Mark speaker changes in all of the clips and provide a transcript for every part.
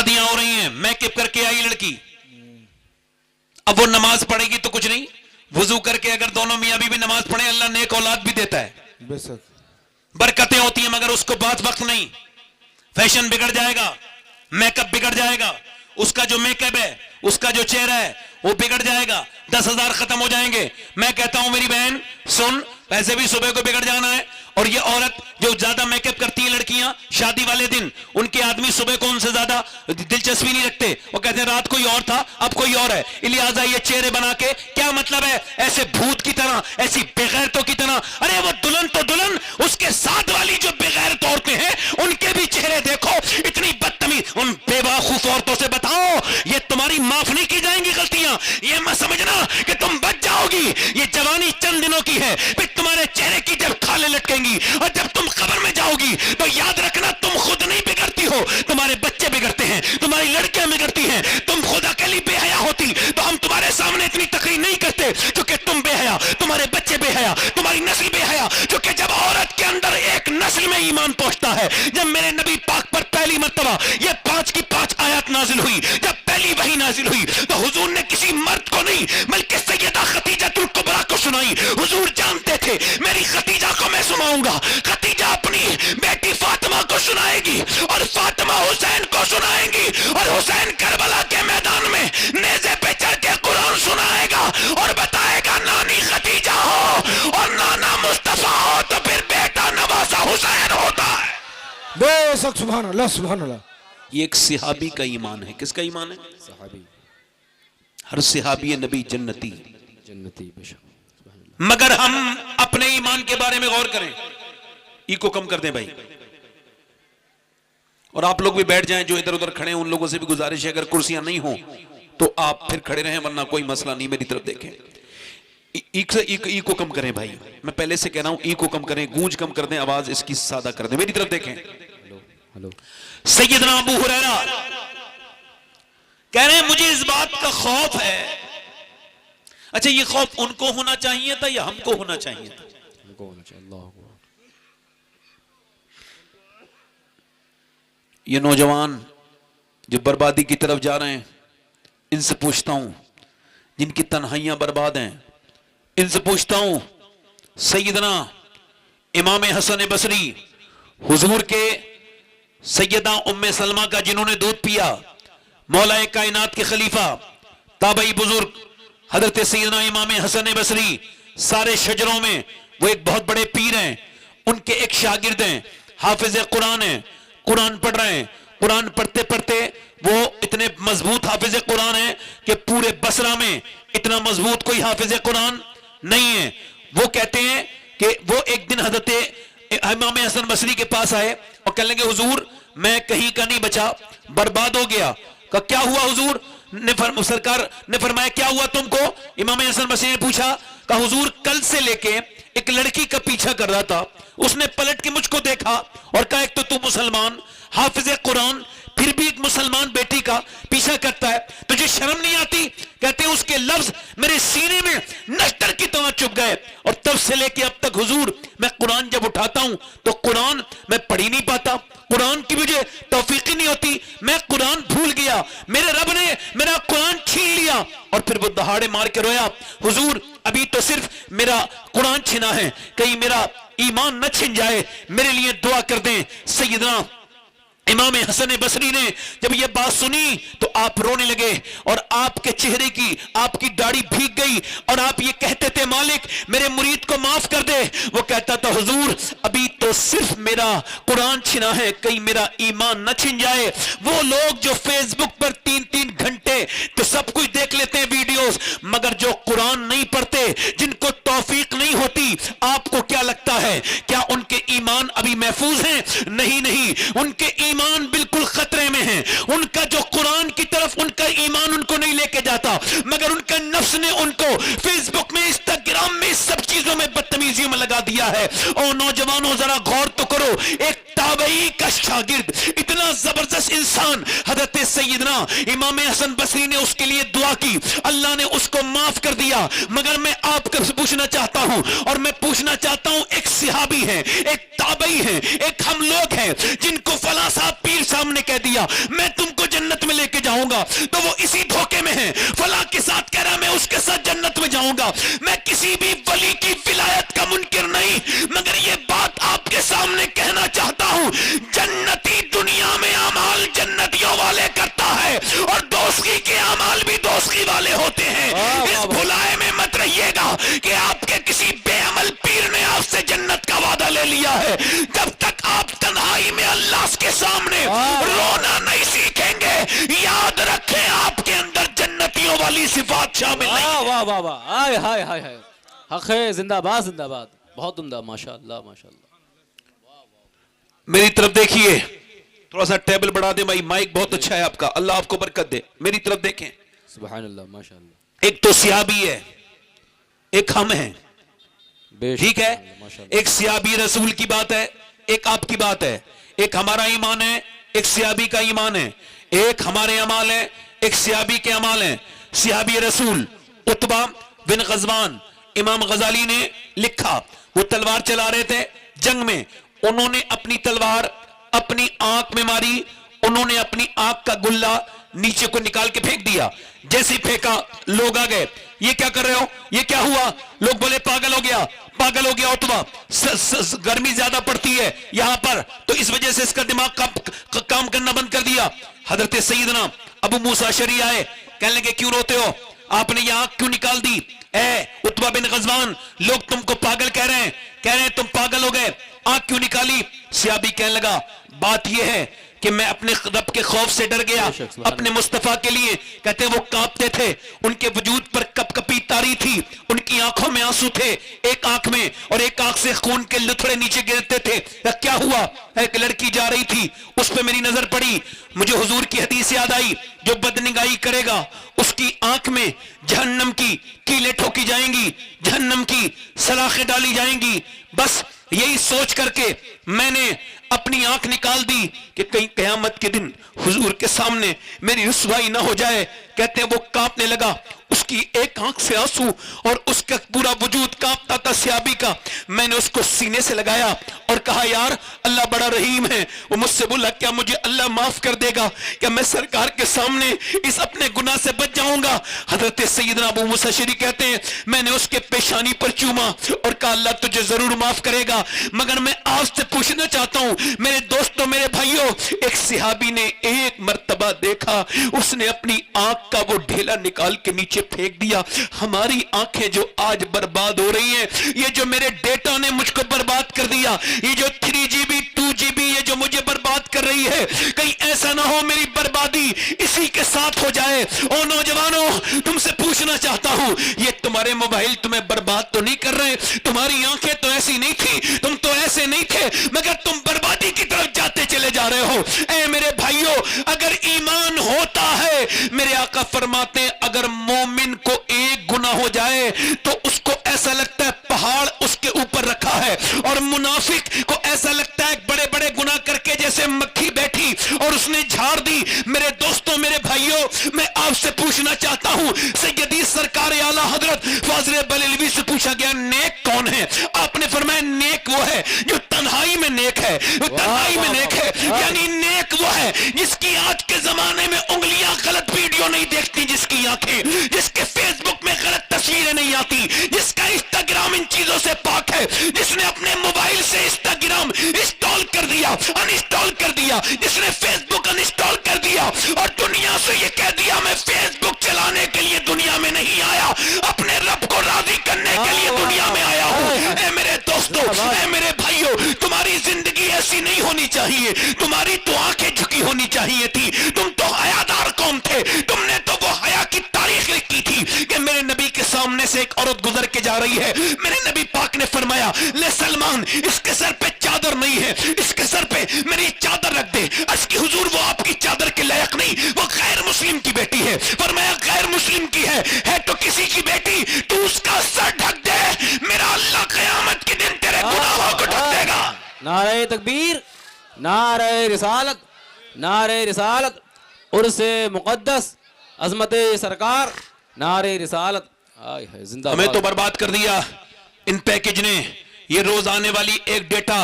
Speaker 1: शादियां हो रही हैं, मेकअप करके आई लड़की, अब वो नमाज पढ़ेगी तो कुछ नहीं, वुजू करके अगर दोनों मियां बीवी नमाज पढ़े अल्लाह नेक औलाद भी देता है, बरकतें होती हैं, मगर उसको बात वक्त नहीं, फैशन बिगड़ जाएगा, मेकअप बिगड़ जाएगा, उसका जो मेकअप है, उसका जो चेहरा है वो बिगड़ जाएगा, 10,000 खत्म हो जाएंगे। मैं कहता हूं मेरी बहन सुन, वैसे भी सुबह को बिगड़ जाना है, और ये औरत जो ज्यादा मेकअप करती है लड़कियां शादी वाले दिन, उनके आदमी सुबह को उनसे ज्यादा दिलचस्पी नहीं रखते, वो कहते हैं रात कोई और था अब कोई और है, लिहाजा ये चेहरे बना के क्या मतलब है, ऐसे भूत की तरह, ऐसी बेगैरतों की तरह। अरे वो दुल्हन तो दुल्हन, उसके साथ वाली जो बेगैरत औरतें हैं उनके भी चेहरे देखो, इतनी बदतमीज। उन बेवकूफ औरतों से बताओ ये तुम्हारी माफ नहीं की जाएंगी गलतियां, ये मत समझना कि तुम बच जाओगी, ये जवानी चंद दिनों की है, फिर तुम्हारे चेहरे की जब खाले लटकेंगी और जब तुम कब्र में जाओगी तो याद रखना तुम खुद नहीं बिगड़ती हो, तुम्हारे बच्चे बिगड़ते हैं, तुम्हारी लड़कियां बिगड़ती हैं। तुम खुद अकेली बेहया होती तो हम तुम्हारे सामने इतनी तकरीर नहीं करते, क्योंकि तुम बेहया, तुम्हारे बच्चे बेहया, तुम्हारी नस्ल बेहया। क्योंकि जब औरत के अंदर एक नस्ल में ईमान पहुंचता है, जब मेरे नबी पाक पर पहली मर्तबा ये 5 की 5 आयत नाजिल हुई, जब पहली वही नाजिल हुई तो हुजूर ने किसी मर्द को नहीं बल्कि सैयदा खतीजतुल कुबरा को सुनाई। हुजूर जानते थे मेरी खतीजा को मैं सुनाऊंगा, खतीजा अपनी बेटी फातिमा को सुनाएगी और फातिमा हुसैन को सुनाएगी, और हुसैन करबला के मैदान में नेज़े पे चढ़ के कुरान सुनाएगा और बताएगा नानी खतीजा हो और नाना मुस्तफा हो तो फिर बेटा नवासा हुसैन होता है।
Speaker 2: बेशक सुभान अल्लाह सुभान अल्लाह।
Speaker 1: ये एक सिहाबी का ईमान है। किसका ईमान है?
Speaker 2: सहाबी।
Speaker 1: हर सिहाबी नबी जन्नती,
Speaker 2: जन्नती बेशक।
Speaker 1: मगर हम अपने ईमान के बारे में गौर करें, इको कम कर दें भाई, और आप लोग भी बैठ जाएं जो इधर उधर खड़े हैं, उन लोगों से भी गुजारिश है अगर कुर्सियां नहीं हो तो आप फिर खड़े रहें, वरना कोई मसला नहीं, मेरी तरफ देखें। इको कम करें भाई, मैं पहले से कह रहा हूं, इको कम करें, गूंज कम कर दें, आवाज इसकी सादा कर दें, मेरी तरफ देखें।
Speaker 2: हेलो।
Speaker 1: सैयदना अबू हुरैरा कह रहे हैं मुझे इस बात का खौफ है। अच्छा, ये खौफ उनको होना चाहिए था या हमको होना चाहिए था?
Speaker 2: हमको होना चाहिए। अल्लाह अकबर।
Speaker 1: ये नौजवान जो बर्बादी की तरफ जा रहे हैं, इनसे पूछता हूं, जिनकी तन्हाइयां बर्बाद हैं, इनसे पूछता हूं, सैयदना इमाम हसन बसरी, हुजूर के सैयदा उम्मे सलमा का जिन्होंने दूध पिया, मौलाए कायनात के खलीफा ताबई बुजुर्ग हजरत सैयदना इमाम हसन बसरी, सारे शजरों में वो एक बहुत बड़े पीर हैं, उनके एक शागिर्द हैं, हाफिज कुरान हैं, कुरान पढ़ रहे हैं, कुरान पढ़ते पढ़ते वो इतने मजबूत हाफिज कुरान है कि पूरे बसरा में इतना मजबूत कोई हाफिज कुरान नहीं है। वो कहते हैं कि वो एक दिन हजरत इमाम हसन बसरी के पास आए और कहने लगे हुजूर मैं कहीं का नहीं बचा, बर्बाद हो गया। कहा क्या हुआ हुजूर? सरकार ने फरमाया क्या हुआ तुमको? इमाम हसन बसरी ने पूछा, कहा हुजूर कल से लेके एक लड़की का पीछा कर रहा था, उसने पलट के मुझको देखा और कहा एक तो तू मुसलमान हाफिज कुरान, फिर भी एक मुसलमान बेटी का पीछा करता है, तुझे शर्म नहीं आती? कहते हैं उसके लफ्ज मेरे सीने में नश्तर की तरह चुभ गए, और तब से लेके अब तक हुजूर मैं कुरान जब उठाता हूं तो कुरान मैं पढ़ ही नहीं पाता, कुरान की मुझे तौफीक ही नहीं होती, मैं कुरान भूल गया, मेरे रब ने मेरा कुरान छीन लिया। और फिर वो दहाड़े मार के रोया, हुजूर अभी तो सिर्फ मेरा कुरान छीना है, कहीं मेरा ईमान न छिन जाए, मेरे लिए दुआ कर दें। सैयदना इमाम हसन बसरी ने जब ये बात सुनी तो आप रोने लगे और आपके चेहरे की आपकी दाढ़ी भीग गई और आप ये कहते थे मालिक मेरे मुरीद को माफ कर दे। वो कहता था हुजूर अभी तो सिर्फ मेरा कुरान छिना है, कहीं मेरा ईमान न छिन जाए। वो लोग जो फेसबुक पर 3-3 घंटे तो सब कुछ देख लेते हैं वीडियोस, मगर जो कुरान नहीं पढ़ते, जिनको तौफीक नहीं होती, आपको क्या लगता है क्या उनके ईमान अभी महफूज हैं? नहीं, उनके ईमान बिल्कुल खतरे में है। उनका जो कुरान की तरफ उनका ईमान उनको नहीं लेके जाता, मगर उनका नफ्स ने उनको फेसबुक में इंस्टाग्राम में सब चीजों में बदतमीजियों में लगा दिया है। और नौजवानों जरा गौर तो करो, एक ताबई का शागिर्द, इतना जबरदस्त इंसान हजरत सैयदना इमाम हसन बसरी ने उसके लिए दुआ की, अल्लाह ने उसको माफ कर दिया। मगर मैं आपसे पूछना चाहता हूं, और मैं पूछना चाहता हूं, एक सिहाबी है, एक ताबई है, एक हम लोग हैं जिनको फला साहब पीर साहब ने कह दिया मैं तुमको जन्नत में लेके जाऊंगा, तो वो इसी धोखे में है। फला के साथ कह रहा मैं उसके साथ जन्नत में जाऊंगा। मैं किसी भी वली की विलायत का मुनकिर नहीं, मगर ये बात आपके सामने कहना चाहता हूं, जन्नती दुनिया में अमाल जन्नतियों वाले करता है और दोस्ती के अमाल भी दोस्ती वाले होते हैं। इस भुलाए में मत रहिएगा कि आपके किसी बेअमल पीर ने आपसे जन्नत का वादा ले लिया है। जब तक आप तन्हाई में अल्लाह के सामने रोना नहीं सीखेंगे, याद रखें आपके अंदर जन्नतियों वाली सिफात शामिल नहीं।
Speaker 2: वाह वाह वाह, हाय हाय हाय हाय, हक है, जिंदाबाद जिंदाबाद, बहुत उम्दा, माशाअल्लाह माशाअल्लाह।
Speaker 1: मेरी तरफ देखिए, थोड़ा सा टेबल बढ़ा दे भाई, माइक बहुत अच्छा है आपका, अल्लाह आपको बरकत दे। मेरी तरफ देखें,
Speaker 2: सुभान अल्लाह माशाअल्लाह।
Speaker 1: एक तो सियाबी है, एक हम हैं, ठीक है। एक सियाबी रसूल की बात है, एक आपकी बात है। एक हमारा ईमान है, एक सियाबी का ईमान है। एक हमारे अमाल है, एक सियाबी के अमाल है। सियाबी रसूल उतबा बिन गजवान, इमाम गजाली ने लिखा, वो तलवार चला रहे थे जंग में, उन्होंने अपनी तलवार अपनी आंख में मारी, उन्होंने अपनी आंख का गुल्ला नीचे को निकाल के फेंक दिया। जैसे ही फेंका, लोग आ गए, ये क्या कर रहे हो, ये क्या हुआ? लोग बोले पागल हो गया, पागल हो गया उतबा, गर्मी ज्यादा पड़ती है यहां पर, तो इस वजह से इसका दिमाग काम करना बंद कर दिया। हजरत सैयदना अबू मूसा अशरी आए, कहने लगे क्यों रोते हो, आपने ये आंख क्यों निकाल दी? ए उतबा बिन गजवान, लोग तुमको पागल कह रहे हैं तुम पागल हो गए, आंख क्यों निकाली? सियाबी कहने लगा, बात यह है कि मैं अपने रब के खौफ से डर गया, अपने मुस्तफा के लिए। कहते वो कांपते थे, उनके वजूद पर कपकपी तारी थी, उनकी आंखों में आंसू थे, एक आंख में, और एक आंख से खून के लुथड़े नीचे गिरते थे। क्या हुआ? एक लड़की जा रही थी, उस पर मेरी नजर पड़ी, मुझे हुजूर की हदीस याद आई, जो बदनिगाही करेगा उसकी आंख में जहन्नम की कीलें ठोकी जाएंगी, जहन्नम की सलाखें डाली जाएंगी। बस यही सोच करके मैंने अपनी आंख निकाल दी कि कहीं कयामत के दिन हुजूर के सामने मेरी रुसवाई ना हो जाए। कहते हैं वो कांपने लगा, उसकी एक आंख से आंसू और उसका पूरा वजूद कांपता था सियाबी का। मैंने उसको सीने से लगाया और कहा यार अल्लाह बड़ा रहीम है। वो मुझसे बोला क्या मुझे अल्लाह माफ कर देगा, क्या मैं सरकार के सामने इस अपने गुनाह से बच जाऊंगा? हजरत सैयदना अबू मूसा अशरी कहते हैं मैंने उसके पेशानी पर चूमा और कहा अल्लाह तुझे जरूर माफ करेगा, मगर मैं आपसे पूछना चाहता हूं मेरे दोस्तों, मेरे भाइयों, एक सिहाबी ने एक मर्तबा देखा, उसने अपनी आंख का वो ढेला निकाल के नीचे फेंक दिया। हमारी आंखें जो आज बर्बाद हो रही हैं, ये जो मेरे डेटा ने मुझको बर्बाद कर दिया, ये जो 3GB 2GB ये जो मुझे बर्बाद कर रही है, कहीं ऐसा ना हो मेरी बर्बादी इसी के साथ हो जाए। ओ नौजवानों, तुमसे पूछना चाहता हूं, ये तुम्हारे मोबाइल तुम्हें बर्बाद तो नहीं कर रहे? तुम्हारी आंखें तो ऐसी नहीं थी, तुम तो ऐसे नहीं थे, मगर तुम बर्बादी की तरफ जाते चले जा रहे हो। ऐ मेरे भाइयों, अगर ईमान होता है, मेरे आका फरमाते हैं अगर मोमिन को एक गुनाह हो जाए तो उसको ऐसा लगता है पहाड़ उसके ऊपर रखा है, और मुनाफिक को ऐसा लगता है बड़े बड़े गुनाह करके जैसे मक्खी बैठी और उसने झाड़ दी। मेरे दोस्तों, मेरे भाइयों, मैं आपसे पूछना चाहता हूं, सैयदी सरकार आला हजरत फाजिल बरेलवी से पूछा गया नेक कौन है? आपने फरमाया नेक वो है जो तन्हाई में नेक है, जो तन्हाई में नेक है, यानी नेक वो है जिसकी आज के जमाने में उंगलियां गलत वीडियो नहीं देखती, जिसकी आंखें, जिसके फेसबुक में गलत तस्वीरें नहीं आती, जिसका इंस्टाग्राम इन चीजों से पाक है, जिसने अपने मोबाइल से इंस्टाग्राम इंस्टॉल कर दिया, अनइंस्टॉल कर दिया, जिसने फेसबुक अनइंस्टॉल कर दिया और दुनिया से ये कह दिया मैं फेसबुक चलाने के लिए दुनिया में नहीं आया, अपने रब को राजी करने के लिए दुनिया में आया हूं। ऐ मेरे दोस्तों, ऐ मेरे भाइयों, तुम्हारी जिंदगी ऐसी नहीं होनी चाहिए, तुम्हारी तो आंखें झुकी होनी चाहिए थी। तुम तो हयादार कौम थे, तुमने तो वो हया की तारीख लिखी थी कि मेरे नबी के सामने से एक औरत गुजर के जा रही है, मेरे नबी पाक ने फरमाया ले सलमान, इसके सर पे चादर नहीं है, इसके सर पे मेरी चादर रख दे। अर्ज़ की हुजूर वो आपकी चादर के लायक नहीं, वो गैर मुस्लिम की बेटी है। फरमाया गैर मुस्लिम की है तो किसी की बेटी, तू उसका सर ढक दे, मेरा अल्लाह क़यामत के दिन तेरे गुनाहों को ढक देगा।
Speaker 2: नारे तकबीर, नारे रिसालत, नारे रिसालत, उर्से मुक़द्दस, अज़मत सरकार, नारे रिसालत। जिंदाबाद।
Speaker 1: हमें तो बर्बाद कर दिया इन पैकेज ने, ये रोज आने वाली 1 डेटा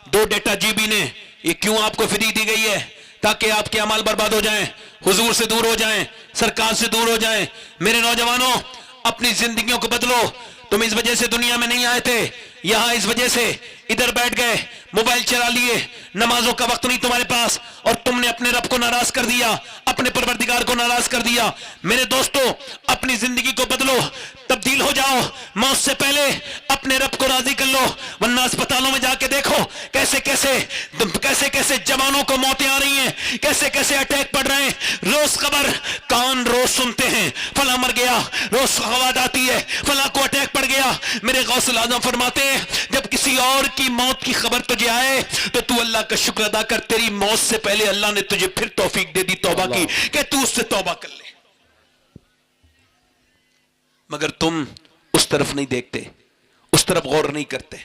Speaker 1: 2 डेटा जीबी ने, ये क्यों आपको फ्री दी गई है? ताकि आपके अमाल बर्बाद हो जाएं। हुजूर से दूर हो जाएं, सरकार से दूर हो जाएं। मेरे नौजवानों, अपनी जिंदगियों को बदलो। तुम इस वजह से दुनिया में नहीं आए थे, यहां इस वजह से इधर बैठ गए, मोबाइल चला लिए, नमाजों का वक्त नहीं तुम्हारे पास, और तुमने अपने रब को नाराज कर दिया, अपने परवरदिगार को नाराज कर दिया। मेरे दोस्तों, अपनी जिंदगी को बदलो, तब्दील हो जाओ। मौत से पहले अपने रब को राजी कर लो, वरना अस्पतालों में जाके देखो कैसे कैसे जवानों को मौतें आ रही हैं, कैसे कैसे अटैक पड़ रहे हैं। रोज खबर, कान रोज सुनते हैं, फला मर गया, रोज खबर आती है, फला को अटैक पड़ गया। मेरे गौसुल आजम फरमाते हैं, जब किसी और की मौत की खबर तुझे आए तो तू अल्लाह का शुक्र अदा कर, तेरी मौत से पहले अल्लाह ने तुझे फिर तौफीक दे दी तौबा की, कि तू उससे तौबा कर ले। मगर तुम उस तरफ नहीं देखते, उस तरफ गौर नहीं करते।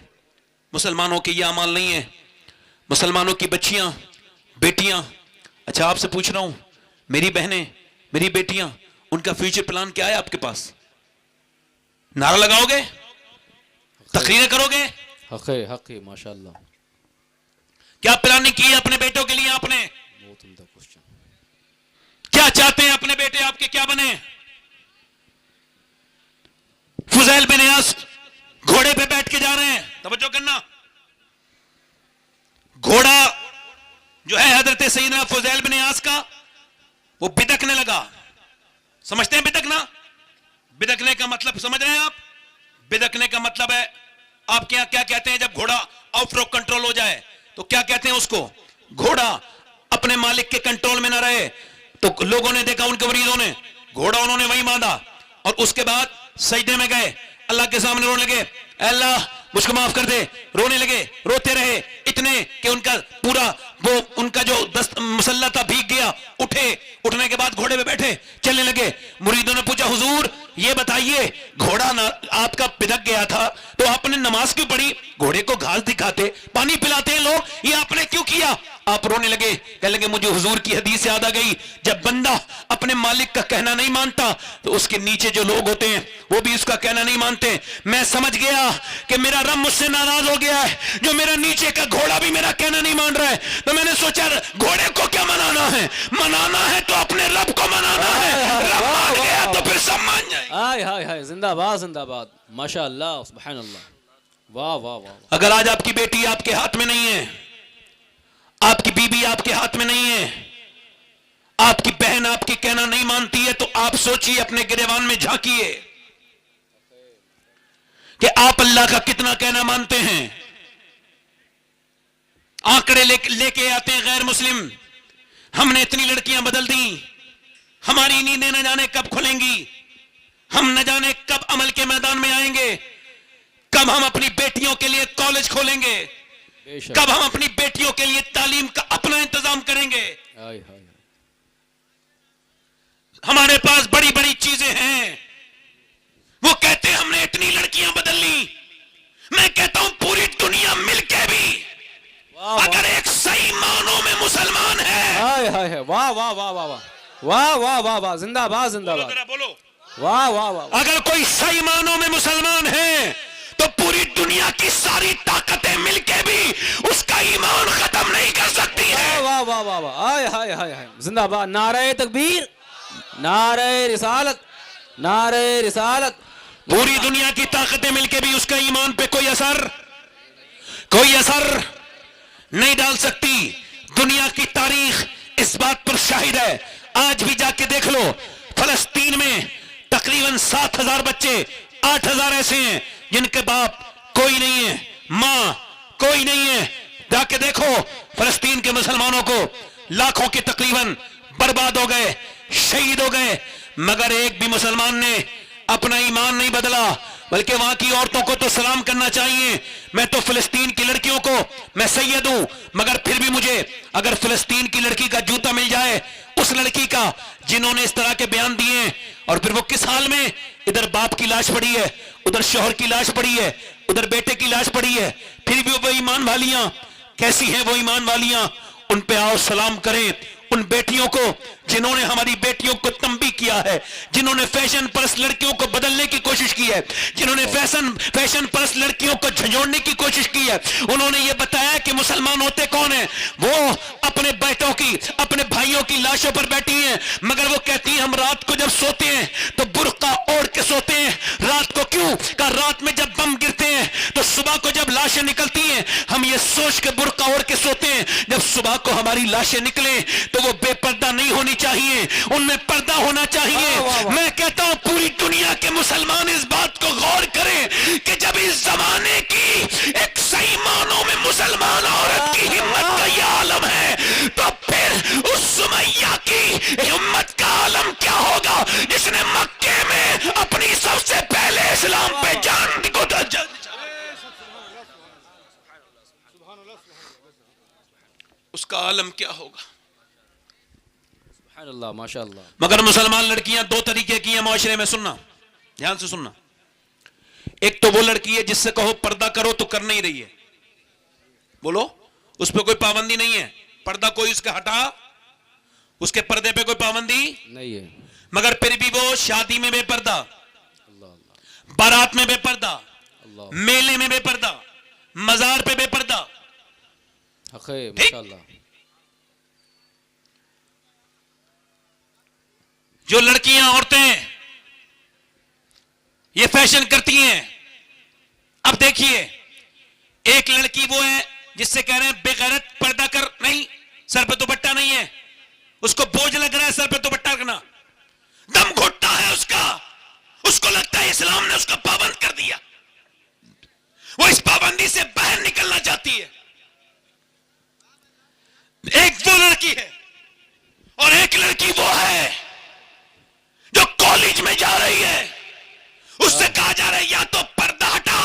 Speaker 1: मुसलमानों के यह अमाल नहीं है। मुसलमानों की बच्चियां, बेटियां, अच्छा आपसे पूछ रहा हूं, मेरी बहनें, मेरी बेटियां, उनका फ्यूचर प्लान क्या है आपके पास? नारा लगाओगे, तकरीरें करोगे?
Speaker 2: हक़ माशाअल्लाह।
Speaker 1: क्या प्लानिंग की है अपने बेटों के लिए आपने?
Speaker 2: बहुत उम्दा क्वेश्चन।
Speaker 1: क्या चाहते हैं अपने बेटे आपके क्या बने? फुजैल बिन यास घोड़े पे बैठ के जा रहे हैं, तवज्जो करना। घोड़ा जो है हजरत सैयदना फुजैल बिन यास का, वो बिदकने लगा। समझते हैं बिदकना? बिदकने का मतलब समझ रहे हैं आप? बिदकने का मतलब है, आप क्या क्या कहते हैं जब घोड़ा आउट ऑफ कंट्रोल हो जाए तो क्या कहते हैं उसको? घोड़ा अपने मालिक के कंट्रोल में ना रहे तो लोगों ने देखा, उनके मरीजों ने घोड़ा उन्होंने वहीं बांधा और उसके बाद सजदे में गए, अल्लाह के सामने रोने लगे, अल्लाह मुझको माफ कर दे। रोने लगे, रोते रहे इतने कि उनका पूरा वो उनका जो मसल्ला था भीग गया। उठे, उठने के बाद घोड़े पे बैठे, चलने लगे। मुरीदों ने पूछा, हुजूर ये बताइए, घोड़ा ना आपका बिदक गया था तो आपने नमाज क्यों पढ़ी? घोड़े को घास दिखाते, पानी पिलाते हैं लोग, ये आपने क्यों किया? आप रोने लगे, कहने लगे मुझे हुजूर की हदीस याद आ गई, जब बंदा अपने मालिक का कहना नहीं मानता तो उसके नीचे जो लोग होते हैं वो भी उसका कहना नहीं मानते। मैं समझ गया कि मेरा रब मुझसे नाराज हो गया है, जो मेरा नीचे का घोड़ा भी मेरा कहना नहीं मान रहा है, तो मैंने सोचा घोड़े को क्या मनाना है? मनाना है तो अपने रब को मनाना है। रब मान गया तो फिर सब मान जाएंगे।
Speaker 2: हाय हाय हाय, जिंदाबाद जिंदाबाद, माशाअल्लाह, सुभान अल्लाह, वाह वाह वाह।
Speaker 1: अगर आज आपकी बेटी आपके हाथ में नहीं है, आपकी बीबी आपके हाथ में नहीं है, आपकी बहन आपकी कहना नहीं मानती है, तो आप सोचिए, अपने गिरेबान में झांकिए कि आप अल्लाह का कितना कहना मानते हैं। आंकड़े लेके आते हैं गैर मुस्लिम, हमने इतनी लड़कियां बदल दी, हमारी नींदें न जाने कब खुलेंगी, हम न जाने कब अमल के मैदान में आएंगे, कब हम अपनी बेटियों के लिए कॉलेज खोलेंगे, कब हम अपनी बेटियों के लिए तालीम का अपना इंतजाम करेंगे।
Speaker 2: हाय हाय,
Speaker 1: हमारे पास बड़ी बड़ी चीजें हैं, वो कहते हैं हमने इतनी लड़कियां बदल ली। मैं कहता हूं पूरी दुनिया मिलके भी अगर एक सही मानों में मुसलमान है,
Speaker 2: हाय हाय हाय, वाह वाह वाह वाह वाह वाह वाह वाह वाह, जिंदाबाद जिंदाबाद,
Speaker 1: बोलो,
Speaker 2: वाह वाह वाह।
Speaker 1: अगर कोई सही मानों में मुसलमान है तो पूरी दुनिया की सारी ताकतें मिलके भी उसका ईमान खत्म नहीं कर सकती है।
Speaker 2: वाह वाह वाह वाह, हाय हाय हाय हाय, जिंदाबाद, नारे तकबीर, नारे रिसालत, नारे रिसालत।
Speaker 1: पूरी दुनिया की ताकतें मिलके भी उसका ईमान पे कोई असर नहीं डाल सकती। दुनिया की तारीख इस बात पर शाहिद है। आज भी जाके देख लो, फलस्तीन में तकरीबन 7,000 बच्चे, 8,000 ऐसे हैं जिनके बाप कोई नहीं है, मां कोई नहीं है। जाके देखो, फलस्तीन के मुसलमानों को लाखों के तकरीबन बर्बाद हो गए, शहीद हो गए, मगर एक भी मुसलमान ने अपना ईमान नहीं बदला। बल्कि वहां की औरतों को तो सलाम करना चाहिए। मैं तो फिलिस्तीन की लड़कियों को, मैं सैयद हूं, मगर फिर भी मुझे अगर फिलिस्तीन की लड़की का जूता मिल जाए, उस लड़की का जिन्होंने इस तरह के बयान दिए, और फिर वो किस हाल में, इधर बाप की लाश पड़ी है, उधर शौहर की लाश पड़ी है, उधर बेटे की लाश पड़ी है, फिर भी वो ईमान वालियां कैसी हैं? वो ईमान वालियां, उन पे आओ सलाम करें, उन बेटियों को जिन्होंने हमारी बेटियों को तंबी किया है, जिन्होंने फैशन परस्त लड़कियों को बदलने की कोशिश की है, जिन्होंने फैशन परस्त लड़कियों को झंझोड़ने की कोशिश की है, उन्होंने यह बताया कि मुसलमान होते कौन है। वो अपने बेटों की, अपने भाइयों की लाशों पर बैठी हैं, मगर वो कहती हैं हम रात को जब सोते हैं तो बुर्का ओढ़ के सोते हैं। रात को क्यों? का रात में जब बम गिरते हैं तो सुबह को जब लाशें निकलती हैं हम ये सोच के बुर्का ओढ़ के सोते हैं, जब सुबह को हमारी लाशें निकले तो वो बेपर्दा नहीं होनी चाहिए, उनमें पर्दा होना चाहिए। मैं कहता हूं पूरी दुनिया के मुसलमान इस बात को गौर करें कि जब इस जमाने की एक सही मानों में मुसलमान औरत की हिम्मत का यह आलम है, तो फिर उस सुमैया की हिम्मत का आलम क्या होगा जिसने मक्के में अपनी सबसे पहले इस्लाम पे जान को उसका आलम क्या होगा।
Speaker 2: सुभानअल्लाह, माशाअल्लाह।
Speaker 1: मगर मुसलमान लड़कियां दो तरीके की हैं माशरे में, सुनना ध्यान से सुनना। एक तो वो लड़की है जिससे कहो पर्दा करो तो कर नहीं रही है, बोलो उस पर कोई पाबंदी नहीं है, पर्दा कोई उसका हटा, उसके पर्दे पे कोई पाबंदी
Speaker 2: नहीं है,
Speaker 1: मगर फिर भी वो शादी में बेपर्दा,
Speaker 2: अल्लाह अल्लाह,
Speaker 1: बारात में बेपर्दा,
Speaker 2: अल्लाह,
Speaker 1: मेले में बेपर्दा, मजार पे बेपर्दा।
Speaker 2: हक़ है, माशाअल्लाह।
Speaker 1: जो लड़कियां औरतें ये फैशन करती हैं, अब देखिए एक लड़की वो है जिससे कह रहे हैं बेगैरत, पर्दा कर, नहीं सर पे दुपट्टा नहीं है, उसको बोझ लग रहा है सर पे दुपट्टा रखना, दम घुटता है उसका, उसको लगता है इस्लाम ने उसको पाबंद कर दिया, वो इस पाबंदी से बाहर निकलना चाहती है। एक वो लड़की है और एक लड़की वो है जो कॉलेज में जा रही है, उससे कहा जा रहा है या तो पर्दा हटा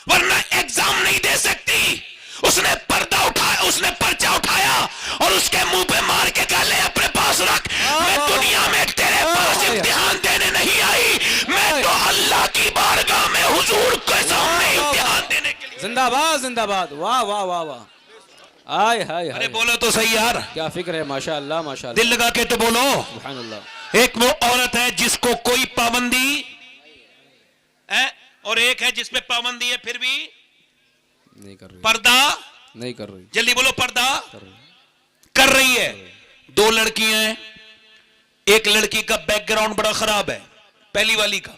Speaker 1: वरना एग्जाम नहीं दे सकती। उसने पर्दा उठाया, उसने पर्चा उठाया और उसके मुंह पे मार के कहा ले अपने पास रख, मैं दुनिया में तेरे पास इम्तिहान देने नहीं आई, मैं तो अल्लाह की बारगाह में हुजूर के सामने इम्तिहान देने के लिए।
Speaker 2: जिंदाबाद जिंदाबाद, वाह वाह वाह वाह, आय हाय
Speaker 1: अरे
Speaker 2: हाय,
Speaker 1: बोलो तो सही यार,
Speaker 2: क्या फिक्र है, माशाअल्लाह माशाअल्लाह,
Speaker 1: दिल लगा के तो बोलो।
Speaker 2: सुभानअल्लाह।
Speaker 1: एक वो औरत है जिसको कोई पाबंदी है और एक है जिसपे पाबंदी है फिर भी
Speaker 2: नहीं कर रही,
Speaker 1: पर्दा
Speaker 2: नहीं कर रही,
Speaker 1: जल्दी बोलो, पर्दा
Speaker 2: कर रही,
Speaker 1: कर रही है। दो लड़कियां हैं, एक लड़की का बैकग्राउंड बड़ा खराब है, पहली वाली का,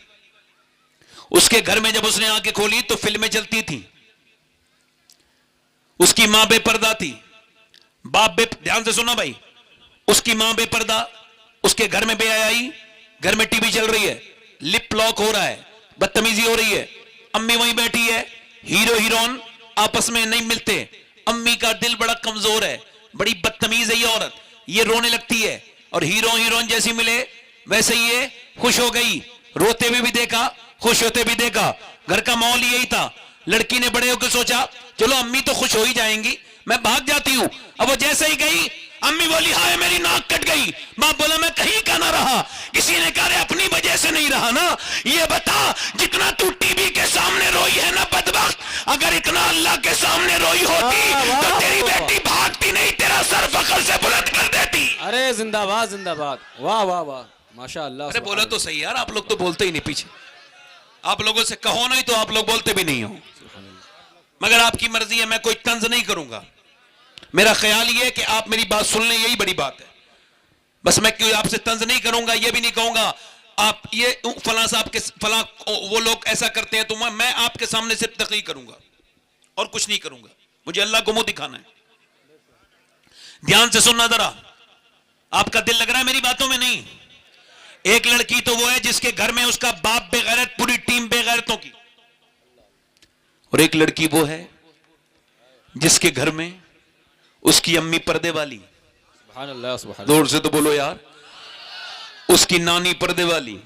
Speaker 1: उसके घर में जब उसने आंखें खोली तो फिल्में चलती थी, उसकी मां बेपर्दा थी, बाप ध्यान से सुना भाई, उसकी मां बेपर्दा, उसके घर में बेहयाई, घर में टीवी चल रही है, लिप लॉक हो रहा है, बदतमीजी हो रही है, अम्मी वहीं बैठी है, हीरो हीरोइन आपस में नहीं मिलते, अम्मी का दिल बड़ा कमजोर है, बड़ी बदतमीज है ये औरत, ये रोने लगती है और हीरो हीरोइन जैसी मिले वैसे ये खुश हो गई, रोते हुए भी देखा, खुश होते भी देखा, घर का माहौल यही था। लड़की ने बड़े होकर सोचा चलो अम्मी तो खुश हो ही जाएंगी, मैं भाग जाती हूं। अब वो जैसे ही गई अम्मी बोली हाय मेरी नाक कट गई, बाप बोला मैं कहीं का ना रहा, किसी ने कहा अपनी वजह से नहीं रहा ना, ये बता जितना तू टीवी के सामने रोई है ना बदबख्त, अगर इतना अल्लाह के सामने रोई होती तो तेरी बेटी भागती नहीं, तेरा सर फखर से बुलंद कर देती।
Speaker 2: अरे जिंदाबाद जिंदाबाद, वाह वाह वाह, माशाअल्लाह।
Speaker 1: अरे बोला तो सही यार, आप लोग तो बोलते ही नहीं, पीछे आप लोगों से कहो नहीं तो आप लोग बोलते भी नहीं हो, मगर आपकी मर्जी है, मैं कोई तंज नहीं करूंगा। मेरा ख्याल ये है कि आप मेरी बात सुन लें, यही बड़ी बात है, बस मैं क्यों आपसे तंज नहीं करूंगा, ये भी नहीं कहूंगा आप ये फला साहब के फला वो लोग ऐसा करते हैं तो मैं आपके सामने सिर्फ तकरीर करूंगा और कुछ नहीं करूंगा, मुझे अल्लाह को मुंह दिखाना है। ध्यान से सुनना जरा, आपका दिल लग रहा है मेरी बातों में? नहीं। एक लड़की तो वो है जिसके घर में उसका बाप बेगैरत, पूरी टीम बेगैरतों की, और एक लड़की वो है जिसके घर में उसकी अम्मी पर्दे वाली,
Speaker 2: सुभानअल्लाह सुभानअल्लाह,
Speaker 1: जोर से तो बोलो यार, उसकी नानी पर्दे वाली,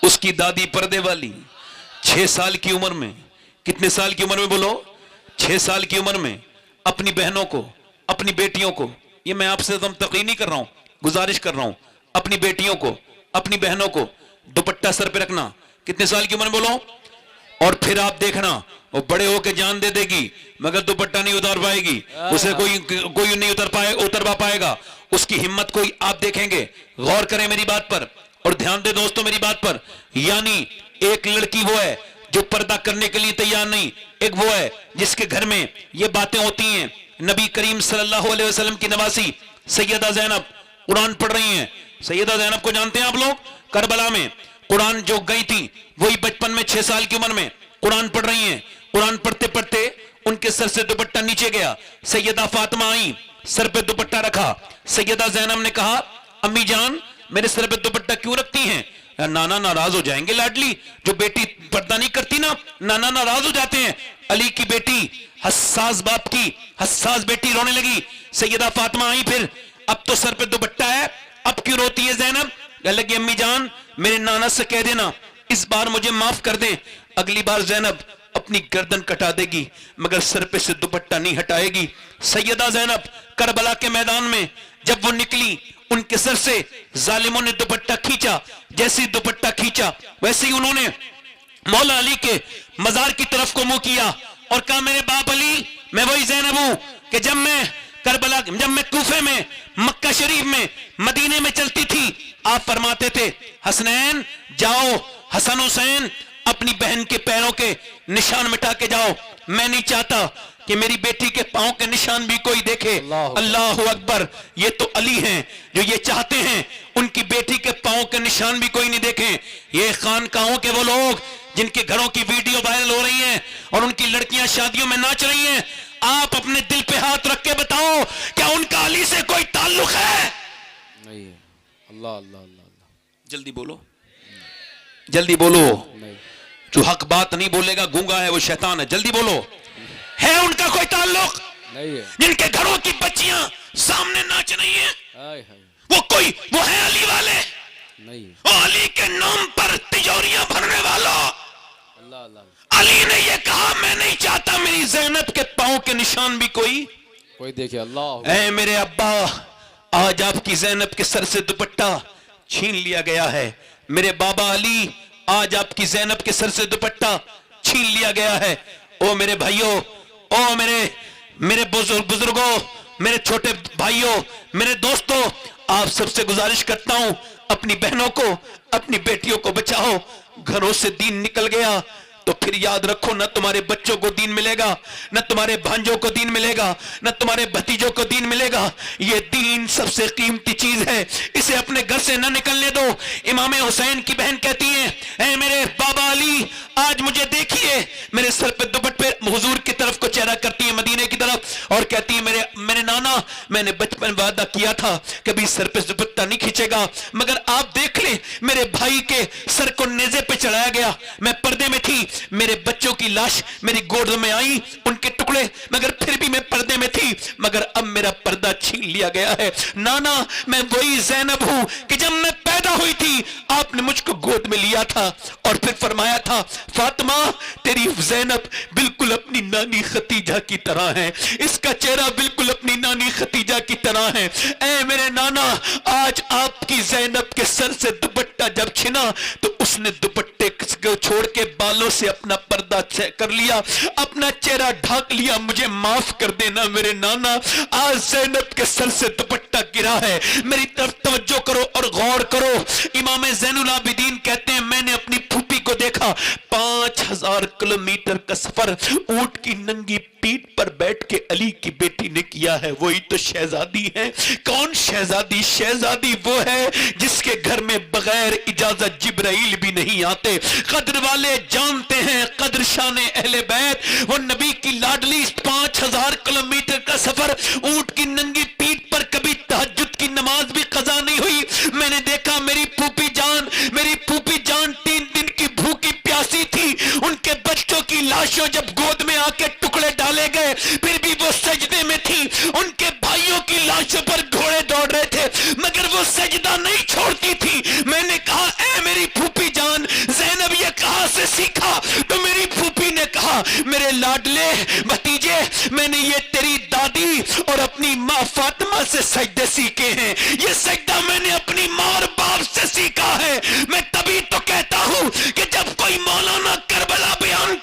Speaker 1: उसकी दादी पर्दे वाली, 6 साल की उम्र में, कितने साल की उम्र में बोलो, 6 साल की उम्र में अपनी बहनों को, अपनी बेटियों को, ये मैं आपसे एकदम तकरीर नहीं कर रहा हूं, गुजारिश कर रहा हूं, अपनी बेटियों को, अपनी बहनों को दुपट्टा सर पे रखना। कितने साल की उम्र में बोलो? और फिर आप देखना वो बड़े होके जान दे देगी मगर दुपट्टा नहीं उतार पाएगी, उसे कोई नहीं उतरवा पाएगा। उसकी हिम्मत कोई आप देखेंगे। गौर करें मेरी बात पर और ध्यान दे दोस्तों मेरी बात पर। यानी एक लड़की वो है जो पर्दा करने के लिए तैयार नहीं, एक वो है जिसके घर में ये बातें होती हैं। नबी करीम सल्लल्लाहु अलैहि वसल्लम की नवासी सैयदा ज़ैनब कुरान पढ़ रही हैं। सैयदा ज़ैनब को जानते हैं आप लोग, करबला में कुरान जो गई थी वही बचपन में 6 साल की उम्र में कुरान पढ़ रही हैं। कुरान पढ़ते पढ़ते उनके सर से दुपट्टा नीचे गया। सैयदा फातिमा आई, सर पे दुपट्टा रखा। सैयदा ज़ैनब ने कहा अम्मी जान मेरे सर पे दुपट्टा क्यों रखती हैं? नाना नाराज हो जाएंगे, लाडली जो बेटी पर्दा नहीं करती ना नाना नाराज हो जाते हैं। अली की बेटी हसास बाप की हसास बेटी रोने लगी। सैयदा फातिमा आई, फिर अब तो सर पे दुपट्टा है, अब क्यों रोती है ज़ैनब? कह लगी अम्मी जान मेरे नाना से कह देना इस बार मुझे माफ कर दें, अगली बार ज़ैनब अपनी गर्दन कटा देगी मगर सर पे से दुपट्टा नहीं हटाएगी। सैयदा ज़ैनब करबला के मैदान में जब वो निकली उनके सर से जालिमों ने दुपट्टा खींचा। जैसे ही दुपट्टा खींचा वैसे ही उन्होंने मौला अली के मजार की तरफ को मुंह किया और कहा मेरे बाप अली मैं वही ज़ैनब हूं कि जब मैं कूफे में, मक्का शरीफ में, मदीने में चलती थी आप फरमाते थे हसनैन जाओ, हसन हुसैन अपनी बहन के पैरों के निशान मिटा के जाओ। मैं नहीं चाहता कि मेरी बेटी के पांव के निशान भी कोई देखे। अल्लाह अकबर। ये तो अली हैं जो ये चाहते हैं उनकी बेटी के पांव के निशान भी कोई नहीं देखे। ये खानकाहों के वो लोग जिनके घरों की वीडियो वायरल हो रही हैं और उनकी लड़कियां शादियों में नाच रही हैं, आप अपने दिल पे हाथ रख के बताओ क्या उनका अली से कोई ताल्लुक है?
Speaker 2: नहीं है। अल्लाह अल्लाह अल्लाह।
Speaker 1: जल्दी बोलो, जल्दी बोलो।
Speaker 2: नहीं।
Speaker 1: जो हक बात नहीं बोलेगा गूंगा है, वो शैतान है। जल्दी बोलो, है उनका कोई ताल्लुक?
Speaker 2: नहीं है।
Speaker 1: जिनके घरों की बच्चियां सामने नाच रही हैं
Speaker 2: हाय हाय।
Speaker 1: वो है अली वाले?
Speaker 2: नहीं है।
Speaker 1: वो अली के नाम पर तिजोरियां भरने वाला।
Speaker 2: अल्लाह अल्लाह।
Speaker 1: अली ने ये कहा मैं नहीं चाहता मेरी ज़ैनब के पांव के निशान भी कोई
Speaker 2: देखे। अल्लाह।
Speaker 1: ऐ मेरे अब्बा आज आपकी ज़ैनब के सर से दुपट्टा छीन लिया गया है। मेरे बाबा अली आज आपकी ज़ैनब के सर से दुपट्टा छीन लिया गया है। ओ मेरे भाइयों, ओ मेरे बुजुर्गों, मेरे छोटे भाइयों, मेरे दोस्तों, आप सबसे गुजारिश करता हूं अपनी बहनों को, अपनी बेटियों को बचाओ। घरों से दीन निकल गया तो फिर याद रखो न तुम्हारे बच्चों को दीन मिलेगा, न तुम्हारे भांजों को दीन मिलेगा, न तुम्हारे भतीजों को दीन मिलेगा। ये दीन सबसे कीमती चीज है, इसे अपने घर से न निकलने दो। इमाम हुसैन की बहन कहती है ऐ मेरे बाबा अली आज मुझे देखिए। मेरे सर पे दुपट्टे हुजूर की तरफ को चेहरा करती है, मदीने की तरफ, और कहती है मेरे नाना मैंने बचपन वादा किया था कभी सर पे दुपट्टा नहीं खींचेगा, मगर आप देख ले मेरे भाई के सर को नेज़े पे चढ़ाया गया, मैं पर्दे में थी, मेरे बच्चों की लाश मेरी गोद में आई, उनके टुकड़े, मगर फिर भी मैं पर्दे में थी, मगर अब मेरा पर्दा छीन लिया गया है। नाना मैं वही ज़ैनब हूं कि जब मैं पैदा हुई थी आपने मुझको गोद में लिया था और फिर फरमाया था फातिमा तेरी ज़ैनब बिल्कुल अपनी नानी खतीजा की तरह है, इसका चेहरा बिल्कुल अपनी नानी खतीजा की तरह है। ऐ मेरे नाना आज आपकी ज़ैनब के सर से दुपट्टा जब छिना तो उसने दुपट्टे को छोड़ के बालों से अपना पर्दा कर लिया, अपना चेहरा ढाक लिया। मुझे माफ कर देना मेरे नाना, आज ज़ैनब के सर से दुपट्टा गिरा है। मेरी तरफ तवज्जो करो और गौर करो। इमाम ज़ैनुल आबिदीन कहते हैं मैंने अपनी फूफी को देखा 5000 किलोमीटर का सफर ऊंट की नंगी पीठ पर बैठ के अली की बेटी ने किया है। वही तो शहजादी है। कौन शहजादी? शहजादी वो है जिसके घर में बगैर इजाजत जिब्राइल भी नहीं आते। कद्र वाले जानते हैं कद्र शाने अहले बैत। वो नबी की लाडली 5000 किलोमीटर का सफर ऊंट की नंगी पीठ पर, कभी तहज्जुद की नमाज भी कज़ा नहीं हुई। मैंने देखा मेरी फूफी जान 3 दिन की भूखी प्यासी थी, उनके बच्चों की लाशों जब गोद में आके टुकड़े डाले गए फिर भी वो सजदे में थी। उनके भाइयों की लाशों पर घोड़े दौड़ रहे थे मगर वो सजदा नहीं छोड़ती थी। मैंने कहा ऐ मेरी फूफी जान ज़ैनब ये कहां से सीखा? तो मेरी फूफी ने कहा मेरे लाडले भतीजे मैंने ये तेरी दादी और अपनी माँ फातिमा से सजदे सीखे हैं। ये सजदा मैंने अपनी माँ और बाप से सीखा है। मैं तभी तो कहता हूं कि जब कोई मौलाना करबला बयान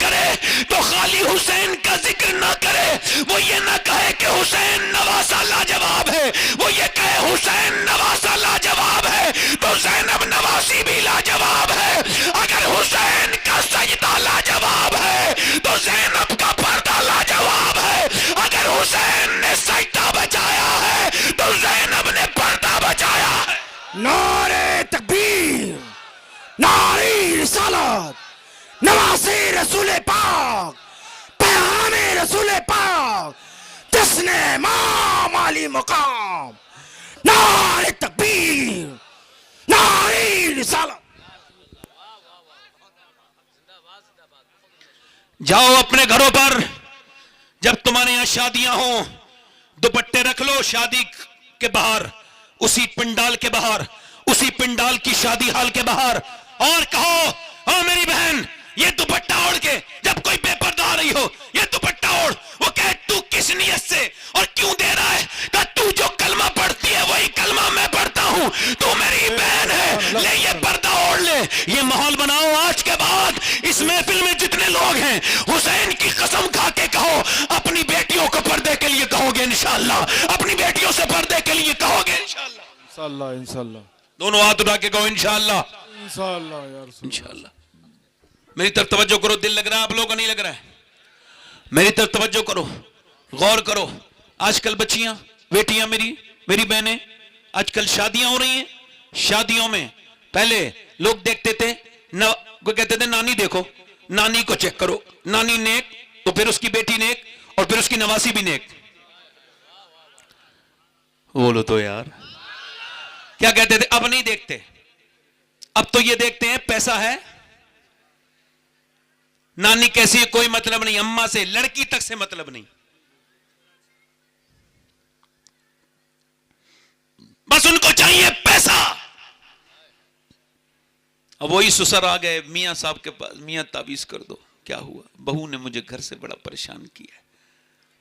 Speaker 1: नवासी हुसैन का जिक्र ना करे, वो ये ना कहे कि हुसैन नवासा लाजवाब है, वो ये कहे हुसैन नवासा लाजवाब है तो ज़ैनब नवासी भी लाजवाब है। अगर हुसैन का सजदा लाजवाब है तो ज़ैनब का पर्दा लाजवाब है। अगर हुसैन ने सजदा बचाया है तो ज़ैनब ने पर्दा बचाया है।
Speaker 3: नारे तकबीर, नारे रिसालत, नवासे रसूल पाक, पैगामे रसूल पाक, जिसने इमाम अली मुकाम। नारे तकबीर, नारे रिसालत।
Speaker 1: जाओ अपने घरों पर, जब तुम्हारे यहां शादियां हो, दुपट्टे रख लो शादी के बाहर, उसी पंडाल के बाहर, उसी पंडाल की शादी हाल के बाहर, और कहो ओ मेरी बहन ये दुपट्टा ओढ़ के, जब कोई बेपर्दा आ रही हो ये दुपट्टा ओढ़, वो कहे तू किस नियत से और क्यों दे रहा है, कहा तू जो कलमा पढ़ती है वही कलमा मैं पढ़ता हूं, तू मेरी बहन है, ले ये पर्दा ओढ़ ले। ये माहौल बनाओ। आज के बाद इस महफिल में जितने लोग हैं, हुसैन की कसम खा के कहो अपनी बेटियों को पर्दे के लिए कहोगे इंशाअल्लाह, अपनी बेटियों से पर्दे के लिए कहोगे इंशाअल्लाह।
Speaker 3: इंशाअल्लाह, इंशाअल्लाह,
Speaker 1: दोनों हाथ उठा के कहो इंशाअल्लाह,
Speaker 3: इंशाअल्लाह यार,
Speaker 1: इंशाअल्लाह। मेरी तरफ तवज्जो करो, दिल लग रहा है आप लोगों को नहीं लग रहा है? मेरी तरफ तवज्जो करो, गौर करो। आजकल बच्चियां, बेटियां, मेरी बहनें, आजकल शादियां हो रही हैं। शादियों में पहले लोग देखते थे को कहते थे नानी देखो, नानी को चेक करो, नानी नेक तो फिर उसकी बेटी नेक और फिर उसकी नवासी भी नेक। बोलो तो यार, क्या कहते थे? अब नहीं देखते, अब तो ये देखते हैं पैसा है, नानी कैसी है कोई मतलब नहीं, अम्मा से लड़की तक से मतलब नहीं, बस उनको चाहिए पैसा। अब वही ससुर आ गए मियां साहब के पास, मियां ताबीज कर दो। क्या हुआ? बहू ने मुझे घर से बड़ा परेशान किया।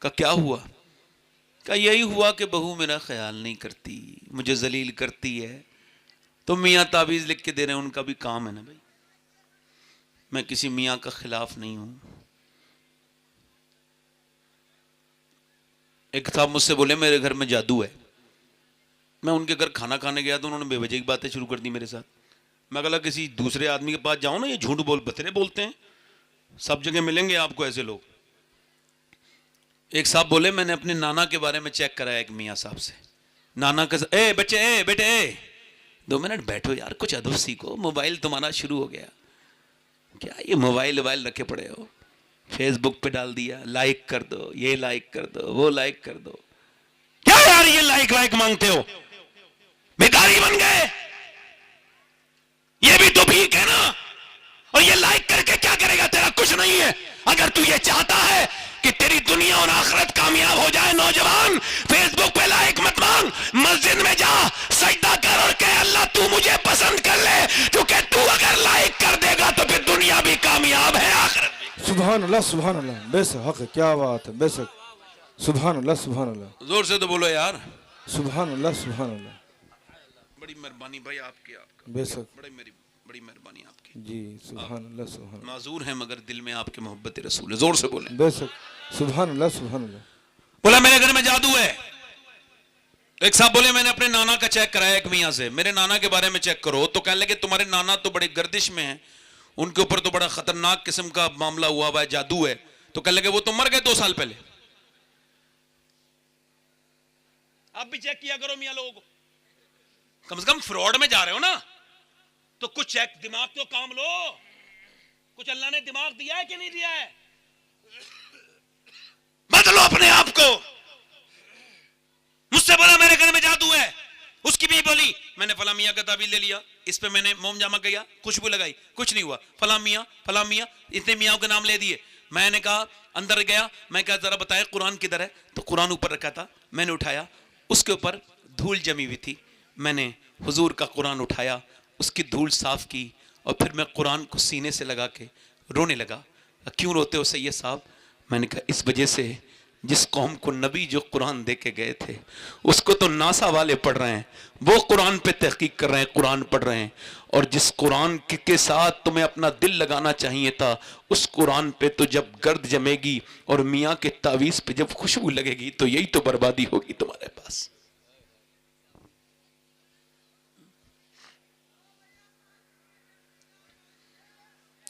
Speaker 1: कहा क्या हुआ? कहा यही हुआ कि बहू मेरा ख्याल नहीं करती, मुझे जलील करती है। तो मियां ताबीज लिख के दे रहे हैं, उनका भी काम है ना भाई, मैं किसी मियां का खिलाफ नहीं हूं। एक साहब मुझसे बोले मेरे घर में जादू है। मैं उनके घर खाना खाने गया तो उन्होंने बेवजह की बातें शुरू कर दी मेरे साथ। मैं कहा किसी दूसरे आदमी के पास जाओ ना, ये झूठ बतरे बोलते हैं, सब जगह मिलेंगे आपको ऐसे लोग। एक साहब बोले मैंने अपने नाना के बारे में चेक कराया एक मियाँ साहब से। नाना का ए बच्चे, ए बेटे, ए 2 मिनट बैठो यार, कुछ अदब सीखो, मोबाइल तुम्हारा शुरू हो गया। क्या ये मोबाइल रखे पड़े हो, फेसबुक पे डाल दिया, लाइक कर दो, ये लाइक कर दो, वो लाइक कर दो। क्या यार ये लाइक मांगते हो, भिखारी बन गए? ये भी तो भीख है ना। और ये लाइक करके क्या करेगा, तेरा कुछ नहीं है। अगर तू ये चाहता है कि तेरी दुनिया और आखिरत कामयाब हो जाए, नौजवान, फेसबुक पे लाइक मत मांग, मस्जिद में जा, सजदा कर और कह अल्लाह तू मुझे पसंद कर ले, क्योंकि तू अगर लाइक कर देगा तो फिर दुनिया भी कामयाब है, आखिरत भी।
Speaker 3: सुभान अल्लाह, सुभान अल्लाह, बेशक हक है, क्या बात है, बेशक, सुभान अल्लाह, सुभान अल्लाह,
Speaker 1: जोर से तो बोलो यार,
Speaker 3: सुभान अल्लाह, सुभान अल्लाह।
Speaker 1: बड़ी मेहरबानी भाई आपकी, आपका
Speaker 3: बेशक,
Speaker 1: बड़ी मेहरबानी आपकी
Speaker 3: जी, सुभान अल्लाह, सुभान अल्लाह,
Speaker 1: माजूर है मगर दिल में आपके मोहब्बत रसूल है। जोर से बोले
Speaker 3: बेशक, सुभान अल्लाह, सुभान अल्लाह।
Speaker 1: बोला मेरे घर में जादू है। एक साहब बोले मैंने अपने नाना का चेक कराया एक मियाँ से, मेरे नाना के बारे में चेक करो। तो कहने लगे तुम्हारे नाना तो बड़े गर्दिश में हैं, उनके ऊपर तो बड़ा खतरनाक किस्म का मामला हुआ हुआ है, जादू है। तो कहने लगे वो तो मर गए 2 साल पहले। आप भी चेक किया करो मियाँ लोगों को, कम से कम फ्रॉड में जा रहे हो ना तो कुछ चेक, दिमाग तो काम लो, कुछ अल्लाह ने दिमाग दिया है कि नहीं दिया है? बदलो अपने आप को। मुझसे बोला मेरे घर में जादू है, उसकी भी बोली मैंने फला मियाँ का ताबीज ले लिया, इस पे मैंने मोम जामा किया, खुशबू लगाई, कुछ नहीं हुआ, फला मियाँ, इतने मियाँ के नाम ले दिए। मैंने कहा अंदर गया, मैं कहा जरा बताए कुरान किधर है? तो कुरान ऊपर रखा था, मैंने उठाया, उसके ऊपर धूल जमी हुई थी। मैंने हुजूर का कुरान उठाया, उसकी धूल साफ की और फिर मैं कुरान को सीने से लगा के रोने लगा। क्यों रोते हो सैयद साहब? मैंने कहा इस वजह से जिस कौम को नबी जो कुरान दे के गए थे उसको तो नासा वाले पढ़ रहे हैं, वो कुरान पे तहकीक कर रहे हैं, कुरान पढ़ रहे हैं। और जिस कुरान के साथ तुम्हें अपना दिल लगाना चाहिए था, उस कुरान पे तो जब गर्द जमेगी और मियाँ के तावीज़ पे जब खुशबू लगेगी तो यही तो बर्बादी होगी तुम्हारे पास।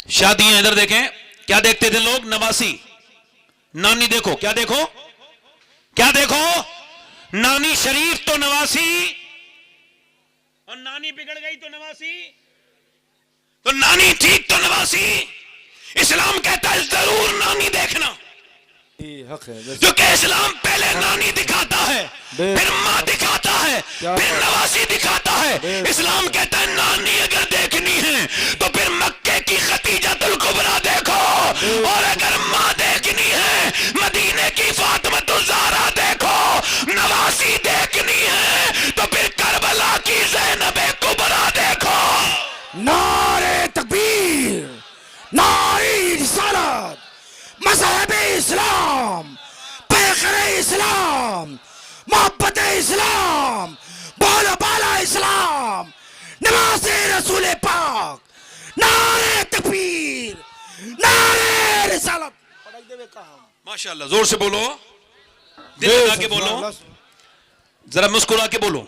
Speaker 1: शादियां इधर देखें, क्या देखते थे लोग? नवासी, नानी। देखो क्या देखो, क्या देखो? नानी शरीफ तो नवासी, और नानी बिगड़ गई तो नवासी, तो नानी ठीक तो नवासी। इस्लाम कहता है जरूर नानी देखना,
Speaker 3: ये हक है बस।
Speaker 1: क्योंकि इस्लाम पहले नानी दिखाता है, फिर माँ दिखाता है, फिर नवासी दिखाता है। इस्लाम कहता है नानी अगर देखनी है तो फिर मक्के की खतीजतुल कुबरा देखो, और अगर माँ देखनी है मदीने की फातिमतुल ज़हरा देखो, नवासी देखनी है तो फिर करबला की ज़ैनब कुबरा देखो।
Speaker 3: नारे तकबीर, नारे रिसालत, मज़हब इस्लाम, पैग़म्बर इस्लाम, मोहब्बत इस्लाम, बोलो बाला इस्लाम, नमाज़े रसूल पाक, नारे तकबीर, नारे रिसालत।
Speaker 1: माशाअल्लाह, जोर से बोलो, दिल लगा के बोलो, जरा मुस्कुरा के बोलो।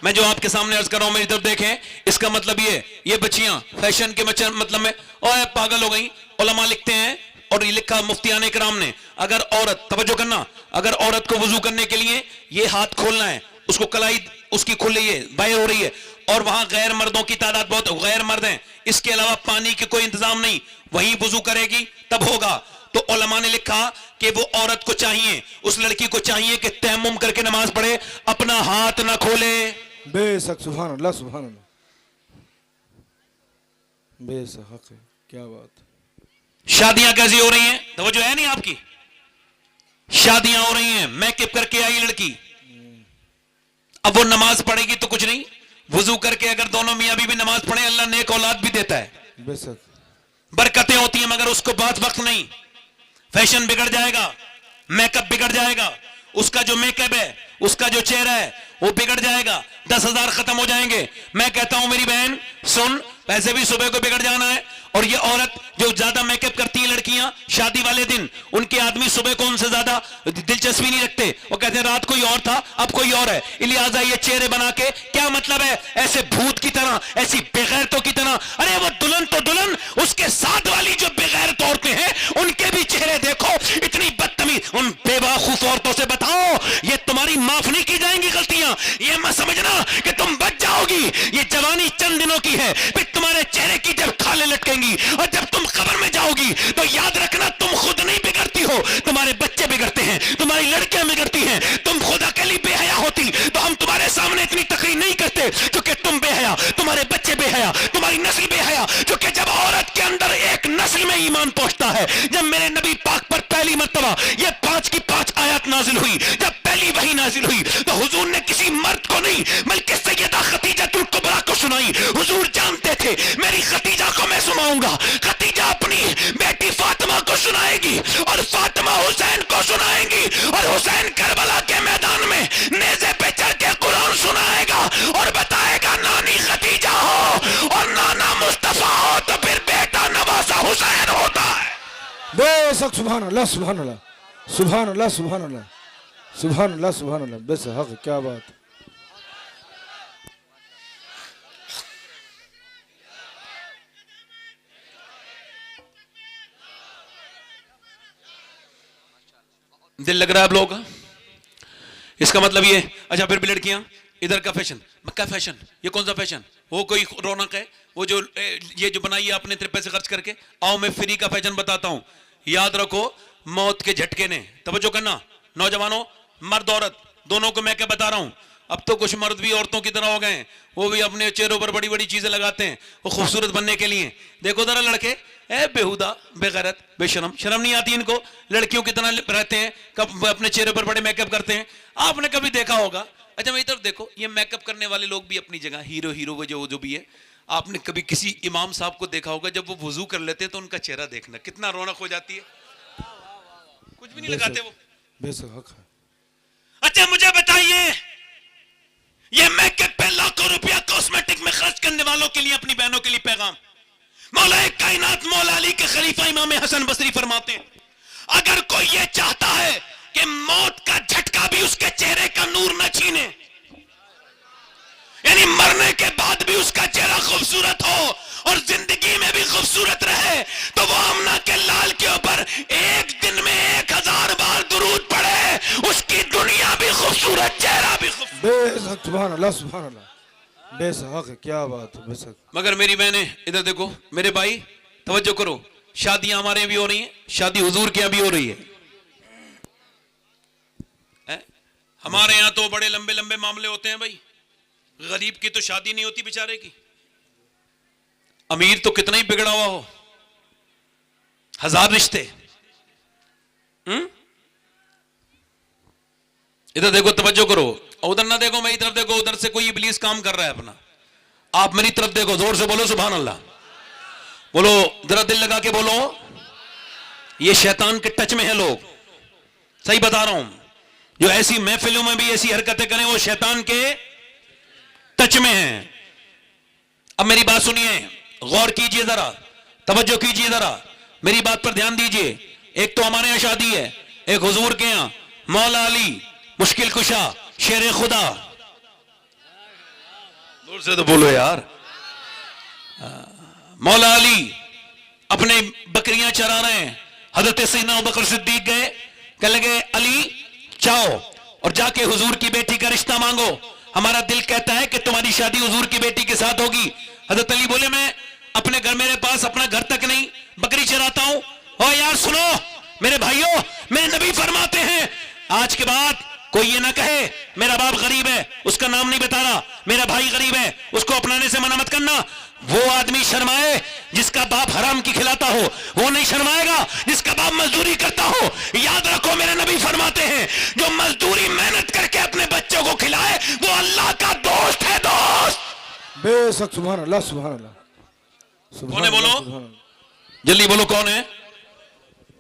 Speaker 1: मैं जो आपके सामने अर्ज कर रहा हूं मेरी तरफ देखें, इसका मतलब ये बच्चियां फैशन के मतलब में ओए पागल हो गई। उलमा लिखते हैं, और ये लिखा मुफ्तियाने किराम ने, अगर औरत, तवज्जो करना, अगर औरत को वजू करने के लिए ये हाथ खोलना है, उसको कलाई उसकी खुल रही है, बाहर हो रही है, और वहां गैर मर्दों की तादाद बहुत, गैर मर्द हैं, इसके अलावा पानी की कोई इंतजाम नहीं, वहीं वजू करेगी तब होगा। तो उलमा ने लिखा कि वो औरत को चाहिए, उस लड़की को चाहिए कि तयम्मुम करके नमाज पढ़े, अपना हाथ ना खोले।
Speaker 3: बेशक, सुभान अल्लाह, सुभान अल्लाह, बेशक हक है, क्या बात।
Speaker 1: शादियां कैसी हो रही हैं? तो जो है नहीं आपकी, शादियां हो रही हैं, मेकअप करके आई लड़की, अब वो नमाज पढ़ेगी तो कुछ नहीं, वजू करके अगर दोनों मियां बीवी नमाज पढ़े, अल्लाह नेक औलाद भी देता है,
Speaker 3: बेशक
Speaker 1: बरकतें होती हैं, मगर उसको बात वक्त नहीं। फैशन बिगड़ जाएगा, मेकअप बिगड़ जाएगा, उसका जो मेकअप है, उसका जो चेहरा है वो बिगड़ जाएगा, 10,000 खत्म हो जाएंगे। मैं कहता हूं मेरी बहन सुन, वैसे भी सुबह को बिगड़ जाना है, और ये औरत जो ज्यादा मेकअप करती है लड़कियां शादी वाले दिन, उनके आदमी सुबह को उनसे ज्यादा दिलचस्पी नहीं रखते, वो कहते हैं रात कोई और था अब कोई और है, लिहाजा ये चेहरे बना के क्या मतलब है, ऐसे भूत की तरह, ऐसी बेगैरतों की तरह। अरे वो दुल्हन तो दुल्हन, उसके साथ वाली जो बेगैरत औरतें हैं उनके भी चेहरे देखो, इतनी बदतमीज। उन बेवकूफ औरतों से बताओ ये तुम्हारी माफ नहीं की जाएंगी गलतियां, ये मत समझना कि तुम बच जाओगी, ये जवानी चंद दिनों की है, फिर तुम्हारे चेहरे की जब खाले लटकेंगी और जब तुम कब्र में जाओगी तो याद रखना तुम खुद नहीं बिगड़ती हो, तुम्हारे बच्चे बिगड़ते हैं, तुम्हारी लड़कियां बिगड़ती हैं। तुम खुद अकेली बेहया होती तो हम तुम्हारे सामने इतनी तकरीर नहीं करते, क्योंकि तुम बेहया, तुम्हारे बच्चे बेहया, तुम्हारी नस्ल बेहया। क्योंकि जब औरत के अंदर एक नस्ल में ईमान पहुंचता है, जब मेरे नबी पाक पर पहली मर्तबा ये 5 की 5 आयत नाजिल हुई, जब पहली वही नाजिल हुई, तो हुजूर ने किसी मर्द को नहीं बल्कि सैयदा खतीजतुल कुबरा को सुनाई। हुजूर जानते थे मेरी खतीजा को मैं सुनाऊंगा, खतीजा अपनी बेटी फातिमा को सुनाएगी, और फातिमा हुसैन को सुनाएंगी, और हुसैन करबला के मैदान में नेज़े पे चढ़ के कुरान सुनाएगा और बताएगा नानी खतीजा हो और नाना मुस्तफा हो तो फिर बेटा नवासा हुसैन होता है।
Speaker 3: बेशक, सुभान अल्लाह, सुभान अल्लाह, सुभान अल्लाह, सुभान अल्लाह, सुभान अल्लाह, सुभान अल्लाह, बेशक हक, क्या बात।
Speaker 1: दिल लग रहा है आप लोगों का? इसका मतलब ये, अच्छा फिर भी लड़कियां, इधर का फैशन, मक्का फैशन, ये कौन सा फैशन? वो कोई रौनक है? वो जो ये जो बनाई है आपने इतने पैसे खर्च करके, आओ मैं फ्री का फैशन बताता हूं। याद रखो मौत के झटके ने, तवज्जो करना नौजवानों, मर्द औरत दोनों को मैं क्या बता रहा हूं। अब तो कुछ मर्द भी औरतों की तरह हो गए हैं, वो भी अपने चेहरों पर बड़ी बड़ी चीजें लगाते हैं वो खूबसूरत बनने के लिए। देखो जरा लड़के, ए बेहुदा, बेगैरत, बेशरम, शर्म नहीं आती इनको, लड़कियों की तरह रहते हैं, कब अपने चेहरे पर बड़े मेकअप करते हैं। आपने कभी देखा होगा, अच्छा मेरी तरफ देखो, ये मेकअप करने वाले लोग भी अपनी जगह हीरो हीरो जो भी है। आपने कभी किसी इमाम साहब को देखा होगा, जब वो वुजू कर लेते हैं तो उनका चेहरा देखना कितना रौनक हो जाती है, कुछ भी नहीं लगाते वो,
Speaker 3: बेशक हक है।
Speaker 1: अच्छा मुझे बताइए, ये मेकअप पे लाखों रुपया कॉस्मेटिक में खर्च करने वालों के लिए, अपनी बहनों के लिए पैगाम मौला कायनात मौला अली के खलीफा इमाम हसन बसरी फरमाते हैं, अगर कोई ये चाहता है कि मौत का झटका भी उसके चेहरे का नूर न छीने, यानी मरने के बाद भी उसका चेहरा खूबसूरत हो और जिंदगी में भी खूबसूरत रहे, तो वो आमना के लाल के ऊपर एक दिन में 1000 बार दुरूद पढ़े, उसकी दुनिया भी खूबसूरत, चेहरा भी खूबसूरत।
Speaker 3: बेशक सुभान अल्लाह सुभान अल्लाह, बेशक हक है, क्या बात है, बेशक।
Speaker 1: मगर मेरी बहने इधर देखो, मेरे भाई तवज्जो करो, शादियां हमारे यहाँ भी हो रही हैं, शादी हुजूर के यहाँ भी हो रही है। हमारे यहाँ तो बड़े लंबे लंबे मामले होते हैं भाई, गरीब की तो शादी नहीं होती बेचारे की, अमीर तो कितना ही बिगड़ा हुआ हो, 1000 रिश्ते। इधर देखो, तवज्जो करो, उधर ना देखो, मेरी तरफ देखो, उधर से कोई इब्लीस काम कर रहा है अपना, आप मेरी तरफ देखो, जोर से बोलो सुभान अल्लाह, बोलो जरा दिल लगा के बोलो, ये शैतान के टच में है लोग, सही बता रहा हूं, जो ऐसी महफिलों में भी ऐसी हरकतें करें वो शैतान के टच में हैं। अब मेरी बात सुनिए, गौर कीजिए जरा, तवज्जो कीजिए जरा, मेरी बात पर ध्यान दीजिए। एक तो हमारे यहां शादी है, एक हुजूर के यहां मौला अली मुश्किल कुशा शेर खुदा, दूर से तो बोलो यार, मौला अली अपने बकरियां चरा रहे हैं, हजरत सैयदना अबू बकर सिद्दीक गए, कह लगे अली जाओ और जाके हुजूर की बेटी का रिश्ता मांगो, हमारा दिल कहता है कि तुम्हारी शादी हुजूर की बेटी के साथ होगी। हजरत अली बोले मैं अपने घर, मेरे पास अपना घर तक नहीं, बकरी चराता हूं। ओ यार सुनो मेरे भाइयों, मेरे नबी फरमाते हैं आज के बाद कोई ये ना कहे मेरा बाप गरीब है, उसका नाम नहीं बता रहा, मेरा भाई गरीब है, उसको अपनाने से मना मत करना। वो आदमी शर्माए जिसका बाप हराम की खिलाता हो, वो नहीं शर्माएगा जिसका बाप मजदूरी करता हो। याद रखो मेरे नबी फरमाते हैं जो मजदूरी मेहनत करके अपने बच्चों को खिलाए वो अल्लाह का दोस्त है, दोस्त।
Speaker 3: बेशक सुभान अल्लाह सुभान अल्लाह,
Speaker 1: कौन है बोलो, जल्दी बोलो कौन है,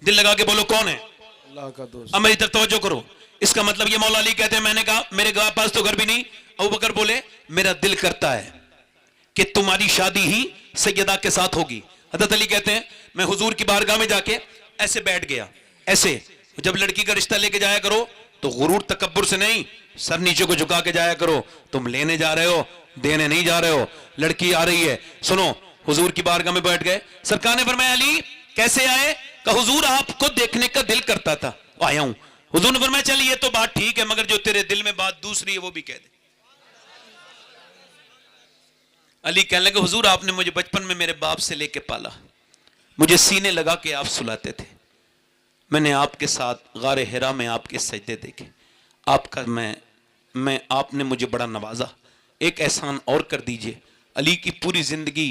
Speaker 1: दिल लगा के बोलो कौन है,
Speaker 3: अल्लाह का दोस्त।
Speaker 1: अब मेरी तरफ तवज्जो करो, इसका मतलब ये मौला अली कहते हैं, मैंने कहा मेरे पास तो घर भी नहीं, अबू बकर बोले मेरा दिल करता है कि तुम्हारी शादी ही सैयदा के साथ होगी। हजरत अली कहते हैं मैं हुजूर की बारगाह में जाके ऐसे बैठ गया, ऐसे, जब लड़की का रिश्ता लेके जाया करो तो गुरूर तकब्बुर से नहीं, सर नीचे को झुका के जाया करो, तुम लेने जा रहे हो, देने नहीं जा रहे हो, लड़की आ रही है। सुनो, हुजूर की बारगाह में बैठ गए, सरकार ने फरमाया अली कैसे आए, कहा हुजूर आपको देखने का दिल करता था, आया हूं। हुजूर ने फरमाया चल ये तो बात ठीक है, मगर जो तेरे दिल में बात दूसरी है वो भी कह दे। अली कहने लगे हुजूर आपने मुझे बचपन में मेरे बाप से लेके पाला, मुझे सीने लगा के आप सुलाते थे, मैंने आपके साथ गारे हिरा में आपके सजदे देखे, आपका मैं आपने मुझे बड़ा नवाजा, एक एहसान और कर दीजिए। अली की पूरी जिंदगी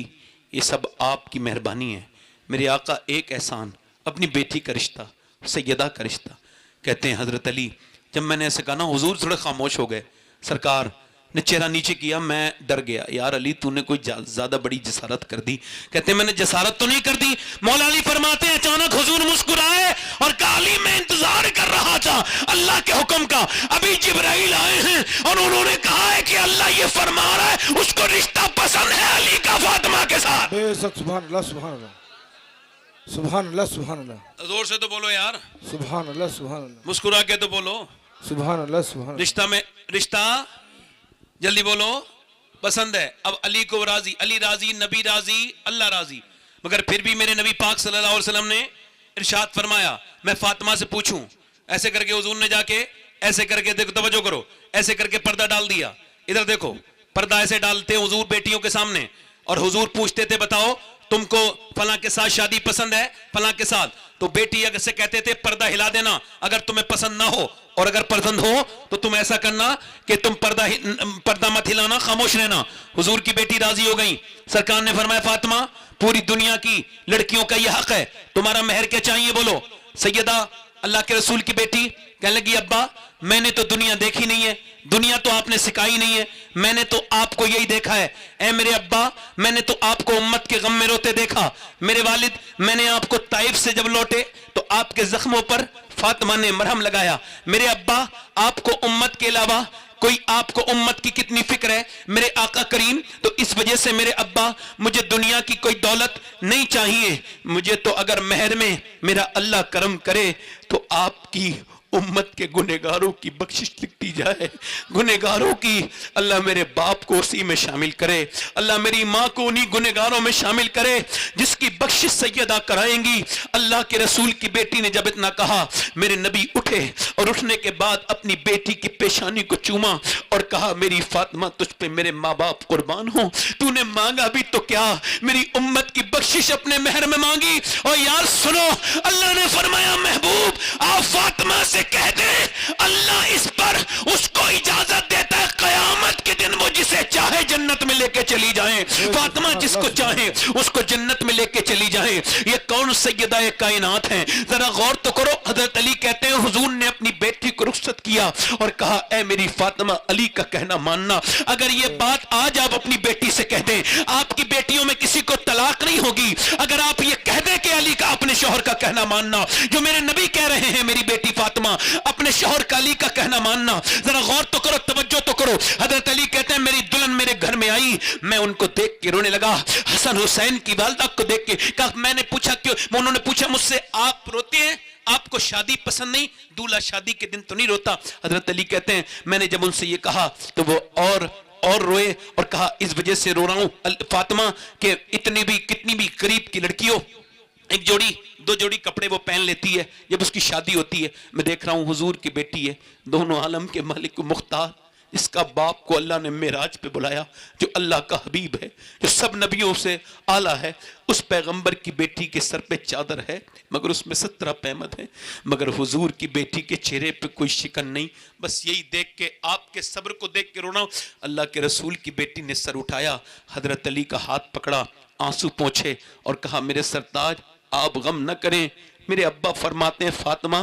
Speaker 1: ये सब आपकी मेहरबानी है, मेरे आका एक एहसान, अपनी बेटी का रिश्ता, सैयदा का रिश्ता। कहते हैं हजरत अली जब मैंने ऐसे कहा ना हुजूर थोड़े खामोश हो गए, सरकार ने चेहरा नीचे किया, मैं डर गया, यार अली तूने कोई ज्यादा बड़ी जसारत कर दी। कहते हैं मैंने जसारत तो नहीं कर दी। मौला अली फरमाते हैं अचानक हुजूर मुस्कुराए और कहा अली मैं इंतजार कर रहा था अल्लाह के हुक्म का, अभी जिब्राइल आए हैं और उन्होंने कहा है कि अल्लाह ये फरमा रहा है उसको रिश्ता पसंद है अली का फातिमा के साथ।
Speaker 3: बेशक सुभान अल्लाह सुभान अल्लाह, सुभान अल्लाह सुभान अल्लाह,
Speaker 1: जोर से तो बोलो यार,
Speaker 3: सुभान अल्लाह सुभान अल्लाह,
Speaker 1: मुस्कुरा के तो बोलो,
Speaker 3: सुभान अल्लाह सुभान।
Speaker 1: रिश्ता में रिश्ता जल्दी बोलो पसंद है। अब अली को राजी, अली राजी, नबी राजी, अल्लाह राजी, मगर फिर भी मेरे नबी पाक सल्लल्लाहु अलैहि वसल्लम ने इरशाद फरमाया मैं फातिमा से पूछूं, ऐसे करके हुजूर ने जाके ऐसे करके, देखो तवज्जो करो, ऐसे करके पर्दा डाल दिया। इधर देखो पर्दा ऐसे डालते हुजूर बेटियों के सामने, और हुजूर पूछते थे बताओ तुमको फलां के साथ शादी पसंद है, फलां के साथ, तो बेटी अगर से कहते थे पर्दा हिला देना अगर तुम्हें पसंद ना हो, और अगर पसंद हो तो तुम ऐसा करना कि तुम पर्दा मत हिलाना, खामोश रहना। हुजूर की बेटी राजी हो गई। सरकार ने फरमाया फातिमा पूरी दुनिया की लड़कियों का यह हक है, तुम्हारा मेहर क्या चाहिए बोलो। सैयदा अल्लाह के रसूल की बेटी कहने लगी अब्बा मैंने तो दुनिया देखी नहीं है, दुनिया तो आपने सिखाई नहीं है, मैंने तो आपको यही देखा है। ऐ मेरे अब्बा, मैंने तो आपको उम्मत के गम में रोते देखा। मेरे वालिद, मैंने आपको ताइफ से जब लौटे तो आपके जख्मों पर फातिमा ने मरहम लगाया। मेरे अब्बा, आपको उम्मत के अलावा कोई, आपको उम्मत की कितनी फिक्र है मेरे आका करीम। तो इस वजह से मेरे अब्बा, मुझे दुनिया की कोई दौलत नहीं चाहिए, मुझे तो अगर महर में मेरा अल्लाह करम करे तो आपकी उम्मत के गुनहगारों की बख्शिश लिखती जाए, गुनहगारों की। अल्लाह मेरे बाप को उसी में शामिल करे, अल्लाह मेरी माँ को उन्हीं गुनहगारों में शामिल करे जिसकी बख्शिश सैयदा कराएंगी। अल्लाह के रसूल की बेटी ने जब इतना कहा, मेरे नबी उठे और उठने के बाद अपनी बेटी की पेशानी को चूमा और कहा, मेरी फातिमा, तुझ पे मेरे माँ बाप कुर्बान हो, तूने मांगा भी तो क्या, मेरी उम्मत की बख्शिश अपने महर में मांगी। और यार सुनो, अल्लाह ने फरमाया, महबूब आप फातिमा से कह दे, अल्लाह इस पर उसको इजाजत देता है कयामत के दिन वो जिसे चाहे जन्नत में लेके चली जाए। फातिमा जिसको चाहे उसको जन्नत में लेके चली जाए। ये कौन सैयदा कायनात है, जरा गौर तो करो। हजरत अली कहते हैं, हुजूर ने अपनी बेटी को रुखसत किया और कहा, ऐ मेरी फातिमा, अली का कहना मानना। अगर ये बात आज आप अपनी बेटी से कह दें, आपकी बेटियों में किसी को तलाक नहीं होगी। अगर आप ये कह दें कि अली का अपने शौहर का कहना मानना, जो मेरे नबी कह रहे हैं, मेरी बेटी फातिमा अपने शौहर का अली का कहना मानना, जरा गौर तो करो, तवज्जो तो करो। हजरत अली कहते हैं, मेरी दुल्हन मेरे घर में आई, मैं उनको देख के रोने लगा। हसन हुसैन की वालदा को देख के कहा, मैंने पूछा क्यों, उन्होंने पूछा मुझसे, आप रोते हैं, आपको शादी पसंद नहीं, दूल्हा शादी के दिन तो नहीं रोता। हजरत अली कहते हैं, मैंने जब उनसे ये कहा तो वो और रोए और कहा, इस वजह से रो रहा हूं फातिमा के इतनी भी कितनी भी गरीब की लड़कियों एक जोड़ी दो जोड़ी कपड़े वो पहन लेती है जब उसकी शादी होती है। मैं देख रहा हूं हुजूर की बेटी है, दोनों आलम के मालिक मुख्तार, इसका बाप को अल्लाह ने मेराज पे बुलाया, जो अल्लाह का हबीब है, जो सब नबियों से आला है, उस पैगंबर की बेटी के सर पे चादर है मगर उसमें 17 पैमद है, मगर हुजूर की बेटी के चेहरे पे कोई शिकन नहीं। बस यही देख के, आपके सब्र को देख के रोना। अल्लाह के रसूल की बेटी ने सर उठाया, हजरत अली का हाथ पकड़ा, आंसू पोंछे और कहा, मेरे सरताज आप गम न करें। मेरे अब्बा फरमाते हैं, फातिमा,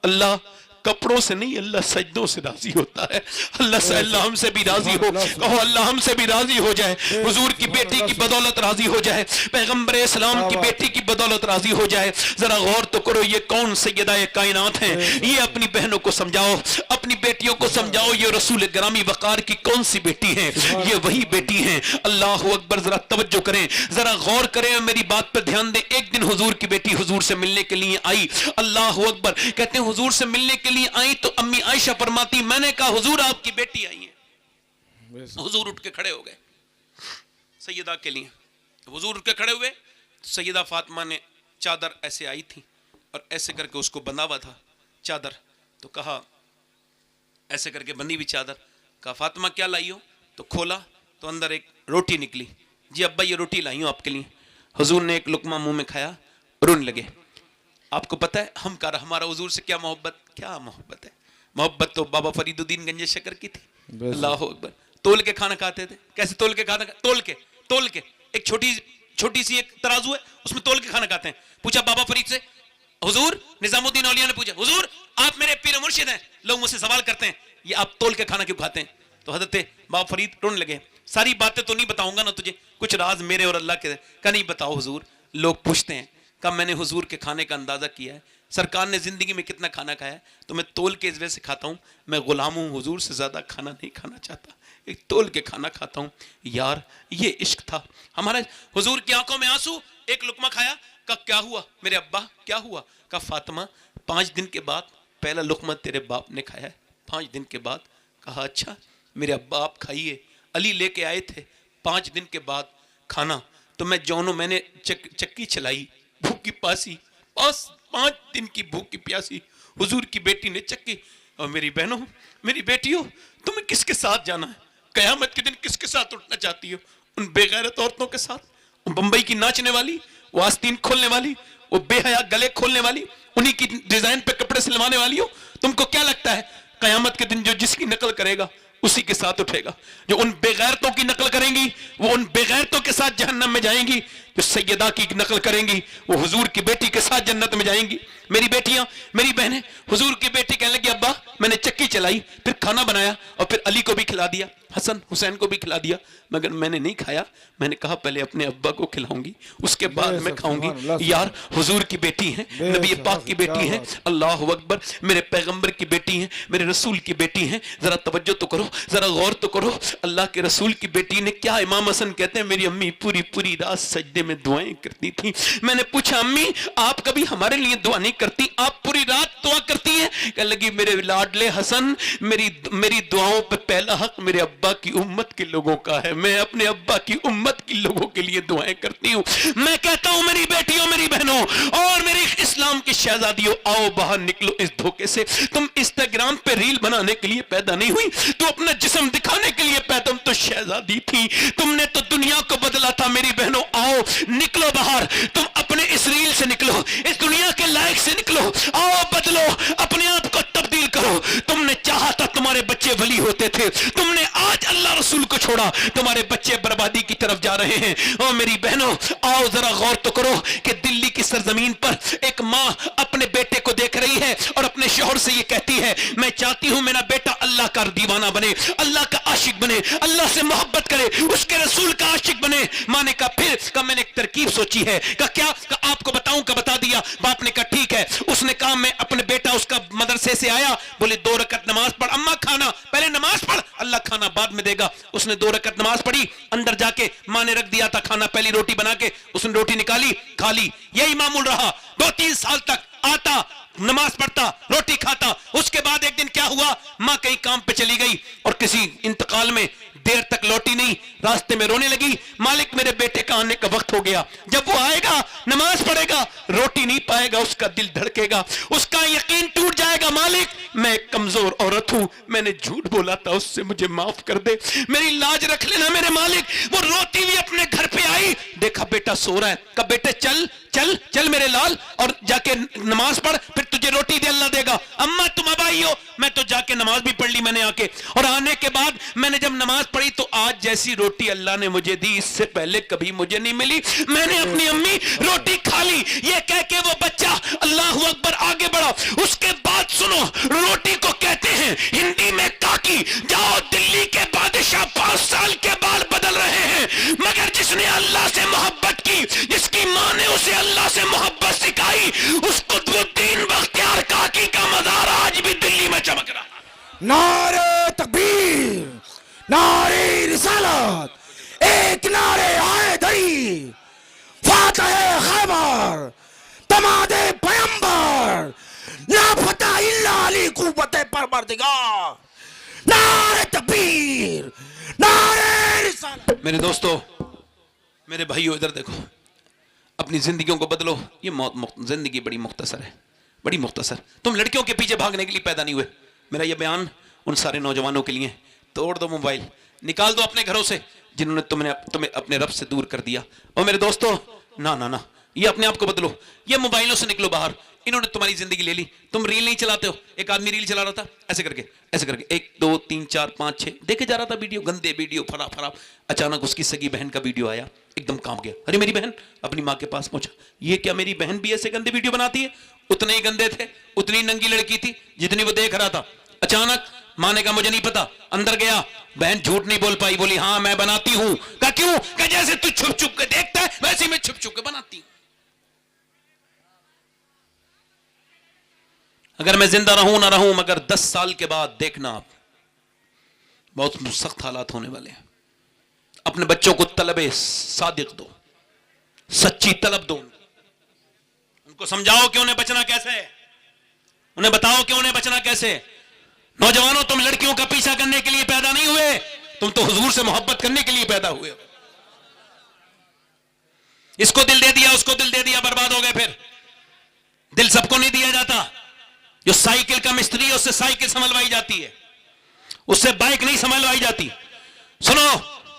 Speaker 1: अल्लाह कपड़ों से नहीं, अल्लाह सजदों से राजी होता है। अल्लाह हमसे भी राजी हो, कहो अल्लाह हमसे भी राजी हो जाए, हुजूर की बेटी की बदौलत राजी हो जाए, पैगंबर इस्लाम की बेटी की बदौलत राजी हो जाए। जरा गौर तो करो, ये कौन सैयदा कायनात है। ये अपनी बहनों को समझाओ, अपनी बेटियों को समझाओ, ये रसूल ग्रामी वकार की कौन सी बेटी है, ये वही बेटी है। अल्लाह अकबर, जरा तवज्जो करें, जरा गौर करें, मेरी बात पर ध्यान दें। एक दिन हुजूर की बेटी हुजूर से मिलने के लिए आई, अल्लाह अकबर, कहते हैं हुजूर से मिलने के लिए आई तो अम्मी आयशा फरमाती, मैंने कहा हुजूर आपकी बेटी आई है। हुजूर उठ के खड़े हो गए सैयदा के लिए। हुजूर उठ के खड़े हुए, सैयदा फातिमा ने चादर ऐसे आई थी और ऐसे करके उसको बंधा हुआ था चादर, तो कहा ऐसे करके बंधी हुई चादर, कहा फातिमा क्या लाई हो, तो खोला तो अंदर एक रोटी निकली। जी अब्बा ये रोटी लाई हूं आपके लिए। हुजूर ने एक लुकमा मुंह में खाया, रोने लगे। आपको पता है हम कर हमारा हुजूर से क्या मोहब्बत, क्या मोहब्बत है। मोहब्बत तो बाबा फरीदुद्दीन गंजे शकर की थी। अल्लाह अकबर, तोल के खाना खाते थे। कैसे तोल के खाना, तोल के एक छोटी सी एक तराजू है, उसमें तोल के खाना खाते हैं। पूछा बाबा फरीद से, हुजूर, निजामुद्दीन औलिया ने पूछा, हुजूर आप मेरे पीर मुर्शिद हैं, लोग मुझसे सवाल करते हैं ये आप तोल के खाना क्यों खाते हैं। तो हजरत बाबा फरीद रोने लगे, सारी बातें तो नहीं बताऊंगा ना तुझे, कुछ राज मेरे और अल्लाह के। का नहीं बताओ हुजूर, लोग पूछते हैं। कब मैंने हुजूर के खाने का अंदाजा किया है, सरकार ने जिंदगी में कितना खाना खाया है, तो मैं तोल के इस वजह से खाता हूँ, मैं गुलाम हूँ, हुजूर से ज्यादा खाना नहीं खाना चाहता, एक तोल के खाना खाता हूँ। यार ये इश्क था हमारा। हुजूर की आंखों में आंसू, एक लुकमा खाया, का क्या हुआ मेरे अब्बा, क्या हुआ, का फातिमा 5 दिन के बाद पहला लुकमा तेरे बाप ने खाया है, 5 दिन के बाद। कहा अच्छा मेरे अब्बा आप खाइए, अली लेके आए थे 5 दिन के बाद खाना, तो मैं जौनों मैंने चक्की चलाई, भूखी प्यासी, 5 दिन की भूखी प्यासी हुजूर की बेटी ने चक्की। और मेरी बहनों, मेरी बेटियों, तुम्हें किसके साथ जाना है, कयामत के दिन किसके साथ उठना चाहती हो, उन बेगैरत औरतों के साथ, उन बंबई की नाचने वाली, वो आस्तीन खोलने वाली, वो बेहया गले खोलने वाली, उन्हीं की डिजाइन पे कपड़े सिलवाने वाली हो। तुमको क्या लगता है कयामत के दिन जो जिसकी नकल करेगा उसी के साथ उठेगा, जो उन बेगैरतों की नकल करेंगी वो उन बेगैरतों के साथ जहन्नम में जाएंगी। जो सैयदा की नकल करेंगी वो हुजूर की बेटी के साथ जन्नत में जाएंगी। मेरी बेटियां, मेरी बहनें, हुजूर की बेटी कहने लगी अब्बा मैंने चक्की चलाई, फिर खाना बनाया और फिर अली को भी खिला दिया, हसन हुसैन को भी खिला दिया, मगर मैंने नहीं खाया। मैंने कहा पहले अपने अब्बा को खिलाऊंगी उसके बाद मैं खाऊंगी। यार हुजूर की बेटी है, नबी पाक की बेटी है, अल्लाह अकबर, मेरे पैगंबर की बेटी है, मेरे रसूल की बेटी है। जरा तवज्जो तो करो, जरा गौर तो करो, अल्लाह के रसूल की बेटी ने क्या। इमाम हसन कहते हैं मेरी अम्मी पूरी पूरी रात सजदे में दुआएं करती थी। मैंने पूछा अम्मी आप कभी हमारे लिए दुआ नहीं करती, आप पूरी रात दुआ करती हैं? कहने लगी मेरे लाडले हसन, मेरी दुआओं पर पहला हक मेरे अब्बा की उम्मत के लोगों का है। मैं अपने अब्बा की उम्मत के लोगों के लिए दुआएं करती हूं। मैं कहता हूं मेरी बेटियों, मेरी बहनों और मेरी इस्लाम की शहजादियों, आओ बाहर निकलो इस धोखे से। तुम इंस्टाग्राम पे रील बनाने के लिए पैदा नहीं हुई, तो अपना जिस्म दिखाने के लिए पैदा, तुम तो शहजादी थी, तुमने तो दुनिया को बदला था। मेरी बहनों आओ निकलो बाहर, तुम अपने इस रील से निकलो, इस दुनिया के लायक से निकलो, आओ बदलो, अपने आप को तब्दील करो। तुमने चाहा था तुम्हारे बच्चे वली होते थे, तुमने आज अल्लाह रसूल को छोड़ा, तुम्हारे बच्चे बर्बादी की तरफ जा रहे हैं। और मेरी बहनों आओ जरा गौर तो करो कि दिल्ली की सरजमीन पर एक माँ अपने बेटे को देख रही है और अपने शौहर से ये कहती है मैं चाहती हूं मेरा बेटा अल्लाह का दीवाना बने, अल्लाह का आशिक बने, अल्लाह से मोहब्बत करे, उसके रसूल का आशिक बने। माँ ने कहा फिर? कहा मैंने एक तरकीब सोची है। कहा क्या? कहा आपको बताऊं? का बता दिया। बाप ने कहा ठीक है। उसने कहा मैं अपने बेटा उसका मदरसे से आया, बोले 2 रकत नमाज पढ़। अम्मा खाना पहले नमाज पढ़, अल्लाह खाना बाद में देगा। उसने 2 रकत नमाज पढ़ी, अंदर जाके माँ ने रख दिया था खाना, पहली रोटी बना के उसने रोटी निकाली, खा ली। यही मामूल रहा 2-3 साल तक, आता नमाज पढ़ता रोटी खाता। उसके बाद एक दिन क्या हुआ, माँ कहीं काम पे चली गई और किसी इंतकाल में देर तक लौटी नहीं, रास्ते में रोने लगी, मालिक मेरे बेटे का आने का वक्त हो गया, जब वो आएगा नमाज पढ़ेगा रोटी नहीं पाएगा, उसका दिल धड़केगा, उसका यकीन टूट जाएगा, मालिक मैं कमजोर औरत हूं, मैंने झूठ बोला था, उससे मुझे माफ कर दे, मेरी लाज रख लेना मेरे मालिक। वो रोती हुई अपने घर पे आई, देखा बेटा सो रहा है। कहा बेटे चल चल चल मेरे लाल और जाके नमाज पढ़, फिर तुझे रोटी दे अल्लाह देगा। अम्मा तुम अब आई हो? मैं तो जाके नमाज भी पढ़ ली मैंने आके, और आने के बाद मैंने जब नमाज पढ़ी तो आज जैसी रोटी अल्लाह ने मुझे दी इससे पहले कभी मुझे नहीं मिली। मैंने अपनी अम्मी रोटी खा ली। ये कह के वो बच्चा अल्लाह अकबर आगे बढ़ा। उसके बाद सुनो, रोटी को कहते हैं हिंदी में काकी। जाओ दिल्ली के बादशाह 5 साल के बाल बदल रहे हैं, मगर जिसने अल्लाह से मोहब्बत की, जिसकी मां ने उसे अल्लाह से मोहब्बत सिखाई, उस कुतुबुद्दीन बख्तियार काकी का मज़ार आज भी दिल्ली में चमक रहा।
Speaker 3: नारे तकबीर, नारे रिसालत, एक नारे हैदरी, फातिह खैबर, तमादे पैगंबर, ला फतह इल्ला अली कुव्वत परवरदिगार। नारे तकबीर, नारे रिसालत।
Speaker 1: मेरे दोस्तों, मेरे भाइयों, इधर देखो, अपनी जिंदगियों को बदलो। ये जिंदगी बड़ी मुख्तसर है, बड़ी मुख्तसर। तुम लड़कियों के पीछे भागने के लिए पैदा नहीं हुए। मेरा ये बयान उन सारे नौजवानों के लिए, तोड़ दो मोबाइल, निकाल दो अपने घरों से जिन्होंने तुम्हें अपने रब से दूर कर दिया। और मेरे दोस्तों, ना ना ना, ये अपने आप को बदलो, ये मोबाइलों से निकलो बाहर। इन्होंने तुम्हारी जिंदगी ले ली, तुम रील नहीं चलाते हो। एक आदमी रील चला रहा था ऐसे करके 1 2 3 4 5 6 देखे जा रहा था वीडियो, गंदे वीडियो, खराब। अचानक उसकी सगी बहन का वीडियो आया, एकदम कांप गया। अरे मेरी बहन, अपनी माँ के पास पहुंचा, ये क्या मेरी बहन भी ऐसे गंदे वीडियो बनाती है? उतने ही गंदे थे, उतनी नंगी लड़की थी जितनी वो देख रहा था। अचानक माँ ने कहा मुझे नहीं पता, अंदर गया, बहन झूठ नहीं बोल पाई, बोली हाँ मैं बनाती हूं। कहा क्यों? कहा जैसे तू छुप छुप के देखता है वैसे मैं छुप छुप के बनाती हूं। अगर मैं जिंदा रहूं ना रहूं, मगर 10 साल के बाद देखना आप, बहुत सख्त हालात होने वाले हैं। अपने बच्चों को तलबे सादिक दो, सच्ची तलब दो, उनको समझाओ कि उन्हें बचना कैसे है, उन्हें बताओ कि उन्हें बचना कैसे। नौजवानों, तुम लड़कियों का पीछा करने के लिए पैदा नहीं हुए, तुम तो हुजूर से मोहब्बत करने के लिए पैदा हुए हो। इसको दिल दे दिया, उसको दिल दे दिया, बर्बाद हो गए। फिर दिल सबको नहीं दिया जाता। जो साइकिल का मिस्त्री है उससे साइकिल संभलवाई जाती है, उससे बाइक नहीं संभलवाई जाती। सुनो,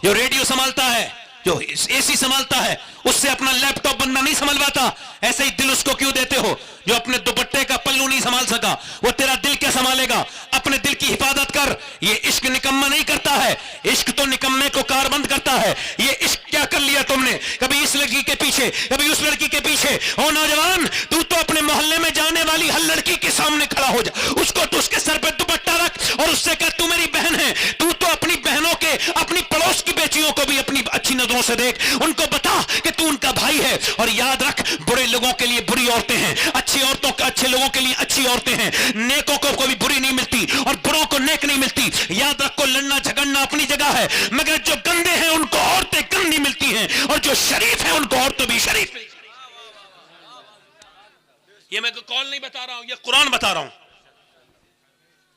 Speaker 1: जो रेडियो संभालता है, जो एसी संभालता है उससे अपना लैपटॉप बंदा नहीं संभलवाता, ऐसे ही दिल उसको क्यों देते हो? जो अपने दुपट्टे का पल्लू नहीं संभाल सका वो तेरा दिल क्या संभालेगा? अपने दिल की हिफाजत कर। ये इश्क निकम्मा नहीं करता है, इश्क तो निकम्मे को कारबंद करता है। ये इश्क क्या कर लिया तुमने? कभी इस लड़की के पीछे, कभी उस लड़की के पीछे। ओ नौजवान, तू तो अपने मोहल्ले में जाने वाली हर लड़की के सामने खड़ा हो जा, उसको तो उसके सर पे दुपट्टा रख और उससे कह तू मेरी बहन है। तू तो अपनी बहनों के, अपनी पड़ोस की बेटियों को भी अपनी अच्छी नजरों से देख, उनको बता कि तू उनका भाई है। और याद रख, बुरे लोगों के लिए बुरी औरतें हैं, अच्छी औरतों का, अच्छे लोगों के लिए अच्छी औरतें हैं। नेकों को कभी बुरी नहीं मिलती और बुरों को नेक नहीं मिलती। याद रखो, लड़ना झगड़ना अपनी जगह है, मगर जो गंदे हैं उनको औरतें गंदी मिलती हैं और जो शरीफ है उनको औरतें भी शरीफ मिलती हैं। ये मैं कौल नहीं बता रहा हूं, ये कुरान बता रहा हूं।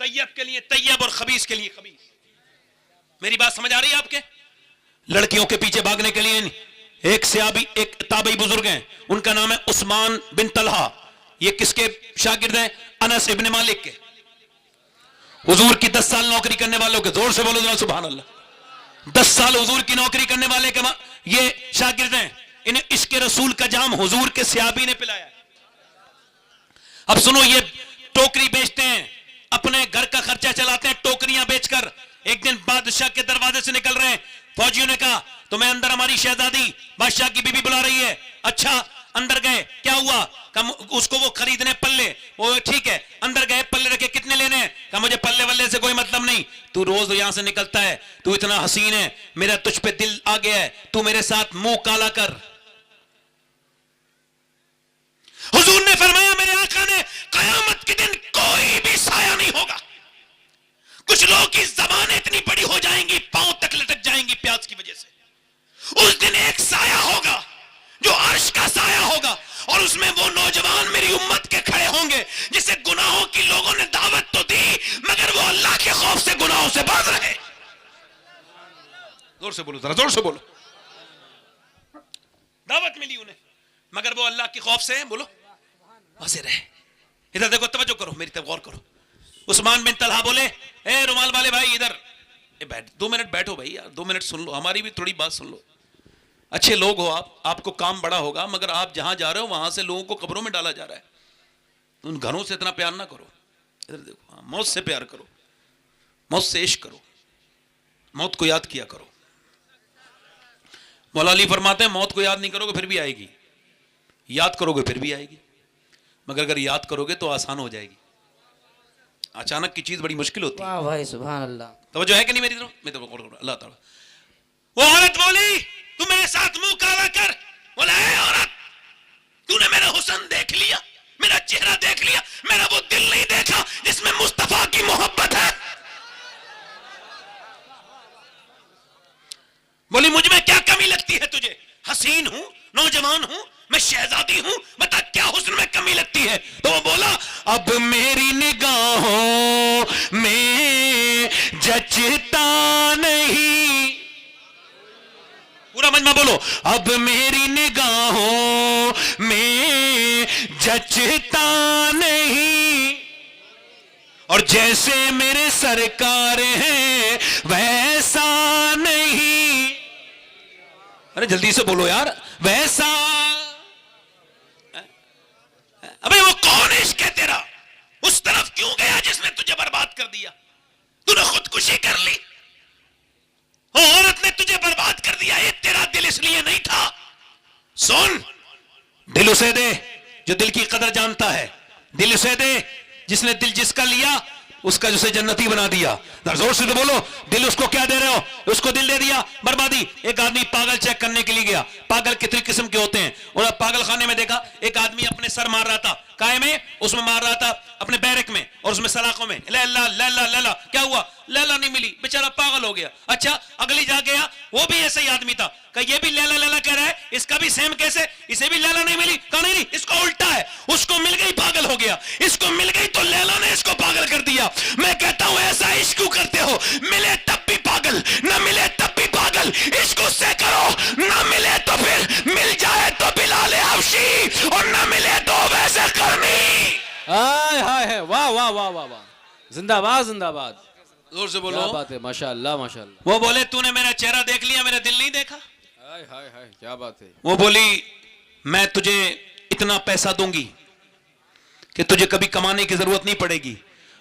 Speaker 1: तैयब के लिए तैयब और खबीस के लिए खबीस। मेरी बात समझ आ रही है आपके? लड़कियों के पीछे भागने के लिए एक सहाबी, एक ताबई बुजुर्ग हैं, उनका नाम है उस्मान बिन तलहा। ये किसके शागिर्द हैं? अनस इब्न मालिक के। हुजूर की 10 साल नौकरी करने वालों के, जोर से बोलो जरा सुभान अल्लाह। 10 साल हुजूर की नौकरी करने वाले के ये शागिर्द हैं। इन्हें इश्क रसूल का जाम हुजूर के सहाबी ने पिलाया। अब सुनो, ये टोकरी बेचते हैं, अपने घर का खर्चा चलाते हैं टोकरियां बेचकर। एक दिन बादशाह के दरवाजे से निकल रहे हैं, फौजियों ने कहा तुम्हें अंदर हमारी शहजादी बादशाह की बीबी बुला रही है। अच्छा, अंदर गए, क्या हुआ? कहा उसको वो खरीदने पल्ले। वो ठीक है, अंदर गए, पल्ले रखे, कितने लेने हैं? कहा मुझे पल्ले वल्ले से कोई मतलब नहीं, तू रोज यहां से निकलता है, तू इतना हसीन है, मेरा तुझ पे दिल आ गया है, तू मेरे साथ मुंह काला कर। हुजूर ने फरमाया, मेरे आका ने, कयामत के दिन कोई भी साया नहीं होगा। कुछ लोगों की ज़बानें इतनी बड़ी हो जाएंगी, पांव तक लटक जाएंगी प्यास की वजह से। उस दिन एक साया होगा जो अर्श का साया होगा, और उसमें वो नौजवान मेरी उम्मत के खड़े होंगे जिसे गुनाहों की लोगों ने दावत तो दी, मगर वो अल्लाह के खौफ से गुनाहों से बाज रहे। जोर से बोलो, जरा जोर से बोलो। दावत मिली उन्हें, मगर वो अल्लाह के खौफ से बोलो बसे रहे। इधर देखो, तवज्जो करो, मेरी तरफ गौर करो। उस्मान बिन तलहा बोले, ए रुमाल वाले भाई इधर बैठ, 2 मिनट बैठो भाई यार, 2 मिनट सुन लो, हमारी भी थोड़ी बात सुन लो। अच्छे लोग हो आप, आपको काम बड़ा होगा, मगर आप जहां जा रहे हो वहां से लोगों को कब्रों में डाला जा रहा है। उन घरों से इतना प्यार ना करो। इधर देखो, हाँ, मौत से प्यार करो, मौत से इश्क करो, मौत को याद किया करो। मौला अली फरमाते हैं, मौत को याद नहीं करोगे फिर भी आएगी, याद करोगे फिर भी आएगी, मगर अगर याद करोगे तो आसान हो जाएगी। अचानक की चीज बड़ी मुश्किल होती है।
Speaker 2: वाह भाई सुभान अल्लाह।
Speaker 1: तो जो है कि नहीं मेरी तरफ, मैं तो अल्लाह ताला। वो औरत बोली, तू मेरे साथ मुंह काला कर। बोला, ए औरत, तूने मेरा हुस्न देख लिया, मेरा चेहरा देख लिया, मेरा वो दिल नहीं देखा जिसमें मुस्तफा की मोहब्बत है। बोली, मुझ में क्या कमी लगती है तुझे? हसीन हूं, नौजवान हूं, मैं शहजादी हूं, बता क्या हुस्न में कमी लगती है? तो वो बोला, अब मेरी निगाहों में जचता नहीं। पूरा मजमा बोलो, अब मेरी निगाहों में जचता नहीं, और जैसे मेरे सरकार हैं वैसा नहीं। अरे जल्दी से बोलो यार, वैसा। अबे वो कौन इश्क है तेरा? उस तरफ क्यों गया जिसने तुझे बर्बाद कर दिया? तूने खुदकुशी कर ली, औरत ने तुझे बर्बाद कर दिया। ये तेरा दिल इसलिए नहीं था। सुन, दिल उसे दे जो दिल की कदर जानता है, दिल उसे दे जिसने दिल जिसका लिया उसका जिसे जन्नती बना दिया। जोर से तो बोलो, दिल उसको क्या दे रहे हो? उसको दिल दे दिया, बर्बादी। एक आदमी पागल चेक करने के लिए गया। पागल कितनी किस्म के होते हैं, और पागल खाने में देखा एक आदमी अपने सर मार रहा था, काय में? उसमें मार रहा था अपने बैरक में, और उसमें सलाखों में लैला लैला लैला। क्या हुआ? लैला नहीं मिली, बेचारा पागल हो गया। अच्छा, अगली जा गया, वो भी ऐसे ही आदमी था, कहा ये भी लैला लैला कह रहा है, इसका भी सेम कैसे? इसे भी लैला नहीं मिली। कहा नहीं, इसको उल्टा है, उसको मिल गई पागल हो गया, इसको मिल गई तो लैला ने इसको पागल कर दिया। मैं कहता हूं, ऐसा इश्क क्यों करते हो? मिले तब भी पागल, न मिले तब भी पागल। इश्क उससे करो, न मिले तो फिर मिल जाए तो बिलाल हबशी, और न मिले तो वैसे करनी।
Speaker 2: हाय हाय हाय, वाह वाह वाह वाह वाह, जिंदाबाद जिंदाबाद।
Speaker 1: जोर से बोलो।
Speaker 2: क्या बात है, माशाअल्लाह माशाअल्लाह।
Speaker 1: वो बोले, तूने मेरा चेहरा देख लिया, मेरा दिल नहीं देखा।
Speaker 2: हाय हाय हाय, क्या बात है।
Speaker 1: वो बोली मैं तुझे इतना पैसा दूंगी कि तुझे कभी कमाने की जरूरत नहीं पड़ेगी।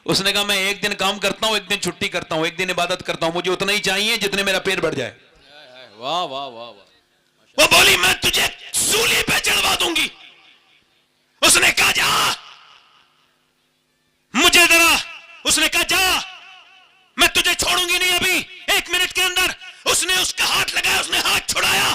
Speaker 1: उसने कहा मैं एक दिन काम करता हूं, एक दिन छुट्टी करता हूं, एक दिन इबादत करता हूं, मुझे उतना ही चाहिए जितने मेरा पेट भर जाए।
Speaker 2: वाह वाह वाह वाह।
Speaker 1: वो बोली मैं तुझे सूली पे चढ़वा दूंगी। उसने कहा जा मुझे जरा, उसने कहा जा मैं तुझे छोड़ूंगी नहीं अभी, 1 मिनट के अंदर। उसने उसका हाथ लगाया, उसने हाथ छुड़ाया,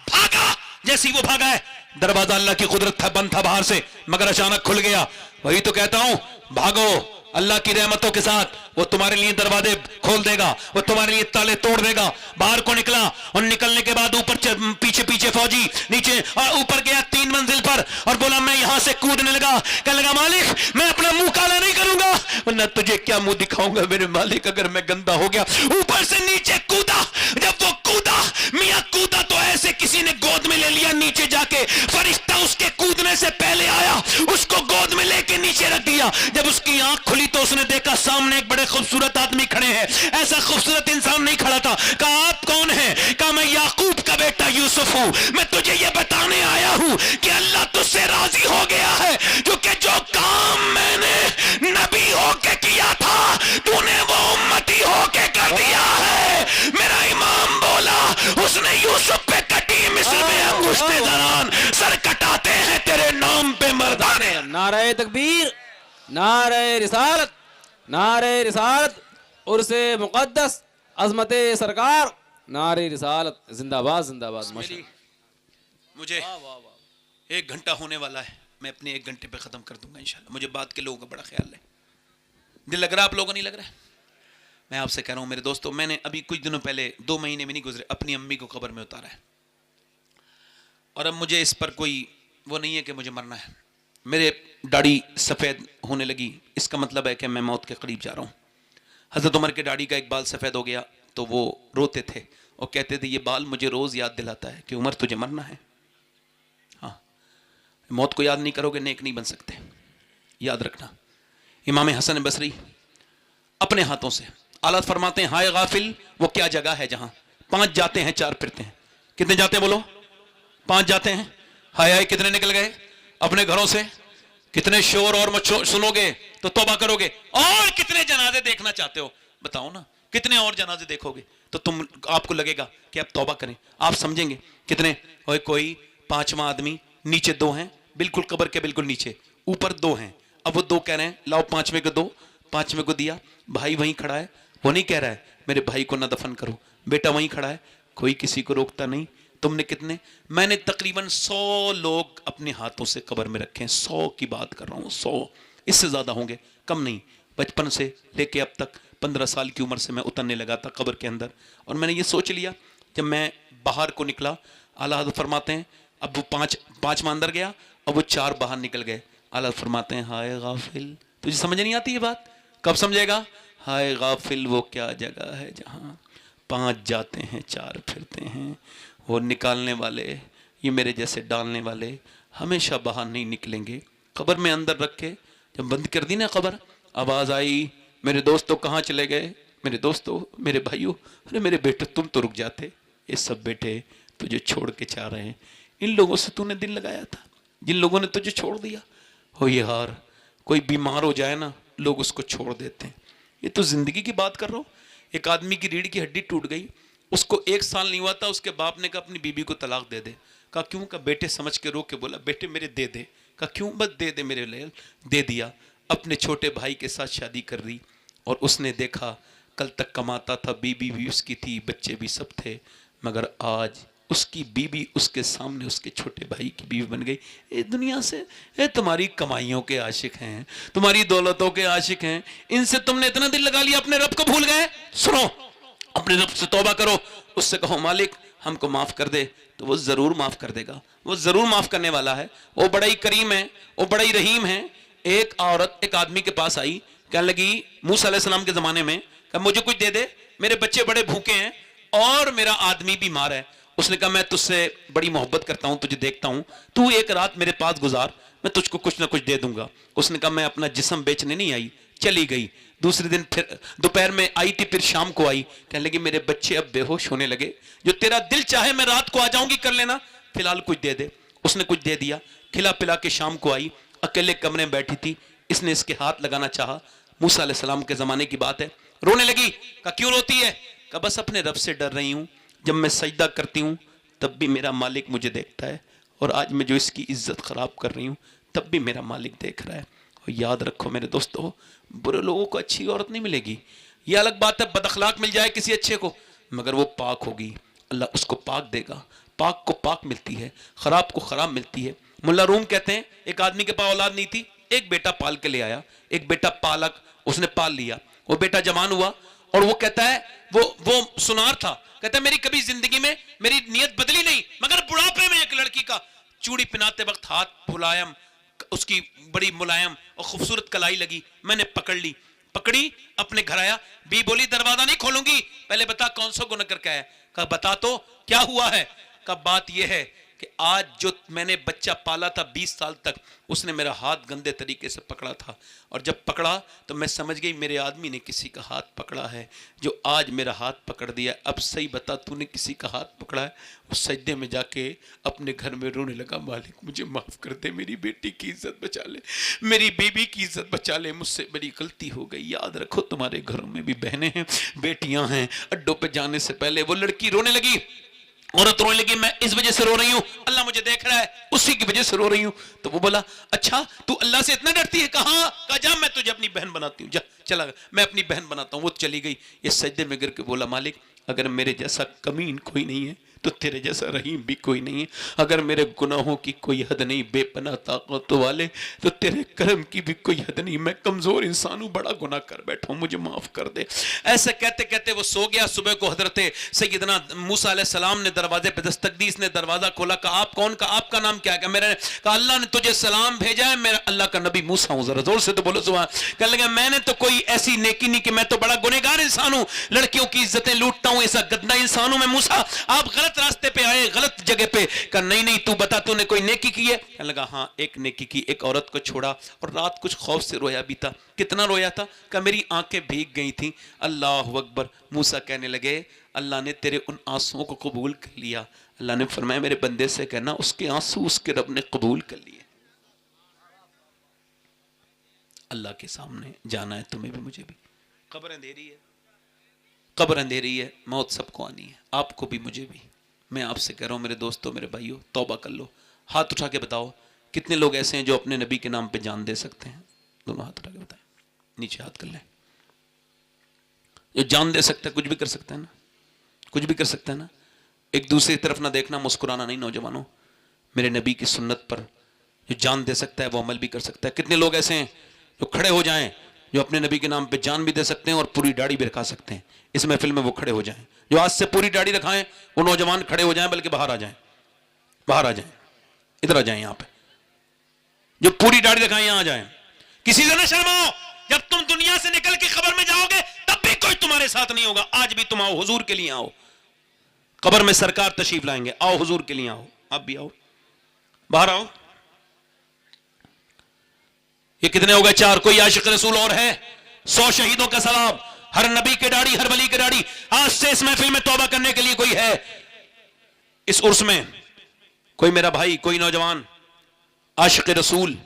Speaker 1: भागा। जैसे ही वो भागा है, दरवाजा अल्लाह की कुदरत था, बंद था बाहर से, मगर अचानक खुल गया। वही तो कहता हूं, भागो अल्लाह की रहमतों के साथ, वो तुम्हारे लिए दरवाजे खोल देगा, वो तुम्हारे लिए ताले तोड़ देगा। बाहर को निकला और निकलने के बाद ऊपर पीछे पीछे फौजी, नीचे ऊपर गया 3 मंजिल पर और बोला मैं यहां से कूदने लगा। कहने लगा मालिक मैं अपना मुंह काला नहीं करूंगा, वरना तुझे क्या मुंह दिखाऊंगा मेरे मालिक अगर मैं गंदा हो गया। ऊपर से नीचे कूदा। जब वो कूदा, मियां कूदा तो ऐसे किसी ने गोद में ले लिया, नीचे जाके फरिश्ता उसके कूदने से पहले आया, उसको गोद में लेके नीचे रख दिया। जब उसकी आंख खुली तो उसने देखा सामने एक बड़े खूबसूरत आदमी खड़े हैं। ऐसा खूबसूरत इंसान नहीं खड़ा था। कहा आप कौन हैं? कहा मैं याकूब का बेटा यूसुफ हूं। मैं तुझे ये बताने आया हूं कि अल्लाह तुझसे राजी हो गया है, क्योंकि जो काम मैंने नबी होके किया था तूने वो उम्मती होके कर दिया है। मेरा इमाम बोला उसने यूसुफ पे कटी मिस्र में अंगूठे दरान, सर कटाते हैं तेरे नाम पे मर्दाने।
Speaker 2: नारे तकबीर, नारे रिसालत, नारे रिसालत, उर्से मुकद्दस, अजमत सरकार, नारे रिसालत, जिंदाबाद जिंदाबाद।
Speaker 1: मुझे 1 घंटा होने वाला है, मैं अपने 1 घंटे पे खत्म कर दूंगा इंशाल्लाह। मुझे बात के लोगों का बड़ा ख्याल है। दिल लग रहा है आप लोगों को नहीं लग रहा है? मैं आपसे कह रहा हूं मेरे दोस्तों, मैंने अभी कुछ दिनों पहले 2 महीने में नहीं गुजरे अपनी अम्मी को कब्र में उतारा है, और अब मुझे इस पर कोई वो नहीं है कि मुझे मरना है। मेरे दाढ़ी सफ़ेद होने लगी, इसका मतलब है कि मैं मौत के करीब जा रहा हूँ। हज़रत उमर के दाढ़ी का एक बाल सफ़ेद हो गया तो वो रोते थे और कहते थे ये बाल मुझे रोज़ याद दिलाता है कि उमर तुझे मरना है। हाँ, मौत को याद नहीं करोगे नेक नहीं बन सकते, याद रखना। इमाम हसन बसरी अपने हाथों से आलत फरमाते हैं, हाय गाफिल वो क्या जगह है जहाँ 5 जाते हैं 4 फिरते हैं। कितने जाते हैं बोलो? 5 जाते हैं। हाय हाय कितने निकल गए अपने घरों से? कितने शोर और मचोर सुनोगे तो तौबा करोगे? और कितने जनाजे देखना चाहते हो बताओ ना? कितने और जनाजे देखोगे तो आपको लगेगा कि आप तौबा करें। आप समझेंगे कितने? कोई 5वां आदमी, नीचे 2 हैं, बिल्कुल कब्र के बिल्कुल नीचे, ऊपर 2 हैं। अब वो 2 कह रहे हैं लाओ 5वें को दो, 5वें को दिया। भाई वहीं खड़ा है, वो नहीं कह रहा है मेरे भाई को ना दफन करो। बेटा वहीं खड़ा है, कोई किसी को रोकता नहीं। तुमने कितने? मैंने तकरीबन 100 लोग अपने हाथों से कब्र में रखे हैं। 100 की बात कर रहा हूँ, 100, इससे ज़्यादा होंगे, कम नहीं। बचपन से लेके अब तक 15 साल की उम्र से मैं उतरने लगा था कब्र के अंदर, और मैंने ये सोच लिया जब मैं बाहर को निकला, आला हज़रत फरमाते हैं अब वो 5 अंदर गया, अब वो 4 बाहर निकल गए। आला हज़रत फरमाते हैं हाय गाफिल, तुझे समझ नहीं आती ये बात? कब समझेगा? हाय गाफिल वो क्या जगह है जहाँ 5 जाते हैं 4 फिरते हैं। वो निकालने वाले, ये मेरे जैसे डालने वाले हमेशा बाहर नहीं निकलेंगे। कब्र में अंदर रख के जब बंद कर दी ना कब्र, आवाज़ आई मेरे दोस्तों कहाँ चले गए? मेरे दोस्तों, मेरे भाइयों, अरे मेरे बेटे तुम तो रुक जाते, ये सब बेटे तुझे छोड़ के चाह रहे हैं। इन लोगों से तूने दिल लगाया था, जिन लोगों ने तुझे छोड़ दिया। हो यार, कोई बीमार हो जाए ना लोग उसको छोड़ देते हैं। ये तो जिंदगी की बात कर रहा हूँ। एक आदमी की रीढ़ की हड्डी टूट गई, उसको 1 साल नहीं हुआ था, उसके बाप ने कहा अपनी बीबी को तलाक दे दे। कहा क्यों? कहा बेटे समझ के रो के बोला बेटे मेरे दे दे। कहा क्यों? बस दे दे मेरे लिए। दे दिया। अपने छोटे भाई के साथ शादी कर दी, और उसने देखा कल तक कमाता था, बीबी भी उसकी थी, बच्चे भी सब थे, मगर आज उसकी बीबी उसके सामने उसके छोटे भाई की बीवी बन गई। ये दुनिया से, ये तुम्हारी कमाइयों के आशिक हैं, तुम्हारी दौलतों के आशिक हैं, इनसे तुमने इतना दिल लगा लिया, अपने रब को भूल गए। सुनो, अपने रब से तौबा करो, उससे कहो मालिक हमको माफ कर दे, तो वो जरूर माफ कर देगा। वो जरूर माफ करने वाला है, वो बड़ा ही करीम है, वो बड़ा ही रहीम है। एक औरत एक आदमी के पास आई, कहने लगी मूसा अलैहिस्सलाम के जमाने में, कहा मुझे कुछ दे दे, मेरे बच्चे बड़े भूखे हैं और मेरा आदमी बीमार है। उसने कहा मैं तुझसे बड़ी मोहब्बत करता हूं, तुझे देखता हूं, तू एक रात मेरे पास गुजार, मैं तुझको कुछ ना कुछ दे दूंगा। उसने कहा मैं अपना जिस्म बेचने नहीं आई, चली गई। दूसरे दिन फिर दोपहर में आई थी, फिर शाम को आई, कहने लगी मेरे बच्चे अब बेहोश होने लगे, जो तेरा दिल चाहे मैं रात को आ जाऊंगी, कर लेना, फिलहाल कुछ दे दे। उसने कुछ दे दिया, खिला पिला के शाम को आई, अकेले कमरे में बैठी थी, इसने इसके हाथ लगाना चाहा। मूसा अलैहिस्सलाम के जमाने की बात है, रोने लगी। कहा क्यों रोती है? कहा बस अपने रब से डर रही हूं, जब मैं सजदा करती हूं तब भी मेरा मालिक मुझे देखता है, और आज मैं जो इसकी इज्जत खराब कर रही हूं तब भी मेरा मालिक देख रहा है। और याद रखो मेरे दोस्तों, बुरे लोगों को अच्छी औरत नहीं मिलेगी। यह अलग बात है बदअखलाक मिल जाए किसी अच्छे को, मगर वो पाक होगी, अल्लाह उसको पाक देगा। पाक को पाक मिलती है, खराब को खराब मिलती है। मुल्ला रूम कहते हैं एक आदमी के पास औलाद नहीं थी, एक बेटा पाल के ले आया, एक बेटा पालक, उसने पाल लिया, वो बेटा जवान हुआ, और वो कहता है वो सुनार था, कहता है मेरी कभी जिंदगी में मेरी नियत बदली नहीं, मगर बुढ़ापे में एक लड़की का चूड़ी पहनाते वक्त हाथ मुलायम, उसकी बड़ी मुलायम और खूबसूरत कलाई लगी, मैंने पकड़ ली, पकड़ी, अपने घर आया, बी बोली दरवाजा नहीं खोलूंगी, पहले बता कौन सा गुनाह करके आया? कहा बता तो क्या हुआ है? कहा बात यह है कि आज जो मैंने बच्चा पाला था 20 साल तक, उसने मेरा हाथ गंदे तरीके से पकड़ा था, और जब पकड़ा तो मैं समझ गई मेरे आदमी ने किसी का हाथ पकड़ा है, जो आज मेरा हाथ पकड़ दिया। अब सही बता तूने किसी का हाथ पकड़ा है? उस सजदे में जाके अपने घर में रोने लगा, मालिक मुझे माफ कर दे, मेरी बेटी की इज्जत बचा ले, मेरी बीबी की इज्जत बचा ले, मुझसे बड़ी गलती हो गई। याद रखो तुम्हारे घरों में भी बहनें हैं, बेटियां हैं। अड्डों पे जाने से पहले वो लड़की रोने लगी, औरत रोने लगी, मैं इस वजह से रो रही हूं, अल्लाह मुझे देख रहा है, उसी की वजह से रो रही हूं। तो वो बोला अच्छा तू अल्लाह से इतना डरती है? कहा जा मैं तुझे अपनी बहन बनाती हूं, जा चला मैं अपनी बहन बनाता हूं। वो चली गई, ये सजदे में गिर के बोला मालिक अगर मेरे जैसा कमीन कोई नहीं है तो तेरे जैसा रहीम भी कोई नहीं है, अगर मेरे गुनाहों की कोई हद नहीं बेपनाह ताकत वाले, तो तेरे करम की भी कोई हद नहीं, मैं कमजोर इंसान हूं, बड़ा गुनाह कर बैठा हूं, मुझे माफ कर दे। ऐसे कहते कहते वो सो गया। सुबह को हजरत सैयदना मूसा अलैहिस्सलाम ने दरवाजे पे दस्तक दी, इसने दरवाजा खोला, कहा आप कौन? का आपका नाम क्या है? मेरे कहा अल्लाह ने तुझे सलाम भेजा है, मेरा अल्लाह का नबी मूसा हूं। जरा जोर से तो बोलो सुभान। कहने लगा मैंने तो कोई ऐसी नेकी नहीं कि मैं तो बड़ा गुनहगार इंसान हूं, लड़कियों की इज्जतें लूटता हूं, ऐसा गंदा इंसान हूं मैं। मूसा आप गलत रास्ते पे आए, गलत जगह पे। कहा नहीं नहीं तू बता तूने कोई नेकी की है? कहने लगा हाँ एक नेकी की, एक औरत को छोड़ा और रात कुछ खौफ से रोया भी था। कितना रोया था? कहा मेरी आंखें भीग गई थी। अल्लाह अकबर। मूसा कहने लगे अल्लाह ने तेरे उन आंसुओं को कबूल कर लिया। अल्लाह ने फरमाया मेरे बंदे से कहना उसके आंसू उसके रब ने कबूल कर लिए। अल्लाह के सामने जाना है तुम्हें भी मुझे भी। कब्र अंधेरी है, कब्र अंधेरी है, मौत सबको आनी है, आपको भी मुझे भी। मैं आपसे कह रहा हूं मेरे दोस्तों मेरे भाइयों, तौबा कर लो। हाथ उठा के बताओ कितने लोग ऐसे हैं जो अपने नबी के नाम पे जान दे सकते हैं? दोनों हाथ उठा के बताएं, नीचे हाथ कर लें। जो जान दे सकता है कुछ भी कर सकता है ना, कुछ भी कर सकता है ना। एक दूसरे की तरफ ना देखना, मुस्कुराना नहीं नौजवानों। मेरे नबी की सुन्नत पर जो जान दे सकता है वो अमल भी कर सकता है। कितने लोग ऐसे हैं जो खड़े हो जाएं, जो अपने नबी के नाम पे जान भी दे सकते हैं और पूरी दाढ़ी भी रखा सकते हैं। इस महफिल में वो खड़े हो जाएं, जो आज से पूरी दाढ़ी रखाएं, वो नौजवान खड़े हो जाएं, बल्कि बाहर आ जाएं, बाहर आ जाएं, इधर आ जाएं, यहां पे जो पूरी दाढ़ी रखाएं यहां आ जाएं। किसी से ना शर्माओ, जब तुम दुनिया से निकल के कब्र में जाओगे तब भी कोई तुम्हारे साथ नहीं होगा। आज भी तुम आओ, हुजूर के लिए आओ, कब्र में सरकार तशरीफ लाएंगे, आओ हुजूर के लिए आओ, आप भी आओ, बाहर आओ। ये कितने हो गए? 4। कोई आशिक रसूल और है? 100 शहीदों का सवाब, हर नबी के दाढ़ी, हर वली के दाढ़ी। आज से इस महफिल में तौबा करने के लिए कोई है? इस उर्स में कोई मेरा भाई, कोई नौजवान आशिक रसूल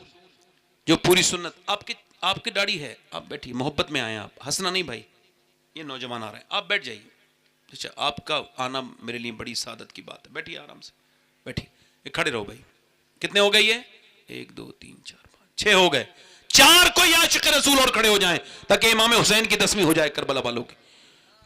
Speaker 1: जो पूरी सुन्नत, आपकी दाढ़ी है, आप बैठिए, मोहब्बत में आए, आप हंसना नहीं भाई, ये नौजवान आ रहे हैं, आप बैठ जाइए। अच्छा आपका आना मेरे लिए बड़ी सादत की बात है, बैठिए आराम से, बैठिए, खड़े रहो भाई। कितने हो गए ये? 1 2 3 4 5 6 हो गए। 4 कोई आशिक रसूल और खड़े हो जाएं ताकि इमाम हुसैन की 10वीं हो जाए करबला वालों की।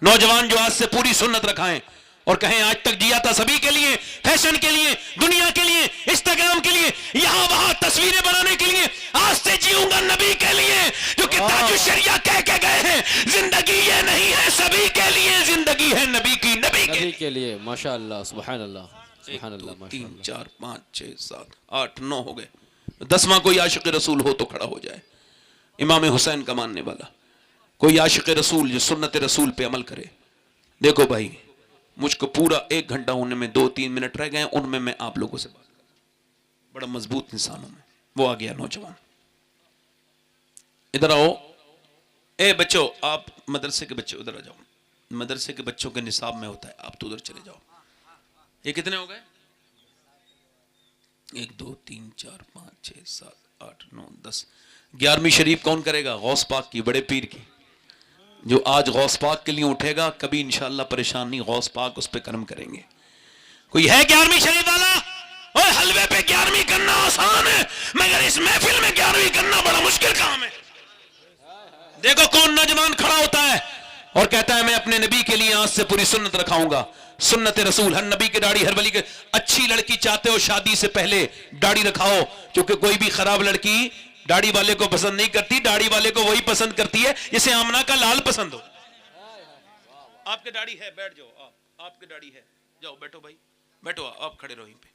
Speaker 1: नौजवान जो आज से पूरी सुन्नत रखाएं और कहें आज तक जिया था सभी के लिए, फैशन के लिए, दुनिया के लिए, इंस्टाग्राम के लिए, यहां वहां तस्वीरें बनाने के लिए, आज से जीऊंगा नबी के लिए, जो कि ताजु शरिया कह के गए हैं। जिंदगी ये नहीं है सभी के लिए, जिंदगी है नबी की, नबी
Speaker 2: के लिए। माशाअल्लाह, सुभान अल्लाह, सुभान अल्लाह,
Speaker 1: 1 2 3 4 5 6 7 8 9 हो गए। 10वां कोई आशिक रसूल हो तो खड़ा हो जाए, इमाम हुसैन का मानने वाला कोई आशिक रसूल जो सुन्नत रसूल पे अमल करे। देखो भाई मुझको पूरा 1 घंटा होने में 2-3 मिनट रह गए, उनमें मैं आप लोगों से बात कर, बड़ा मजबूत इंसान हूं मैं। वो आ गया नौजवान, इधर आओ, ए बच्चों, आप मदरसे के बच्चे उधर आ जाओ, मदरसे के बच्चों के निसाब में होता है, आप तो उधर चले जाओ। ये कितने हो गए? 1 2 3 4 5 6 7 8 9 10। 11वीं शरीफ कौन करेगा? गौस पाक की, बड़े पीर की। जो आज गौस पाक के लिए उठेगा कभी इंशाअल्लाह परेशान नहीं, गौस पाक उस पर कर्म करेंगे। कोई है 11वीं शरीफ वाला? और हलवे पे 11वीं करना आसान है, मगर इस महफिल में 11वीं करना बड़ा मुश्किल काम है। देखो कौन नौजवान खड़ा होता है और कहता है मैं अपने नबी के लिए आज से पूरी सुन्नत रखाऊंगा, सुन्नत रसूल, हर नबी की दाढ़ी, हर वली के। अच्छी लड़की चाहते हो शादी से पहले दाढ़ी रखाओ, क्योंकि कोई भी खराब लड़की दाढ़ी वाले को पसंद नहीं करती, दाढ़ी वाले को वही पसंद करती है जिसे आमना का लाल पसंद हो। आपके दाढ़ी है, बैठ जाओ आप, आपके दाढ़ी है, जाओ बैठो भाई, बैठो आप खड़े रहो यहीं पे।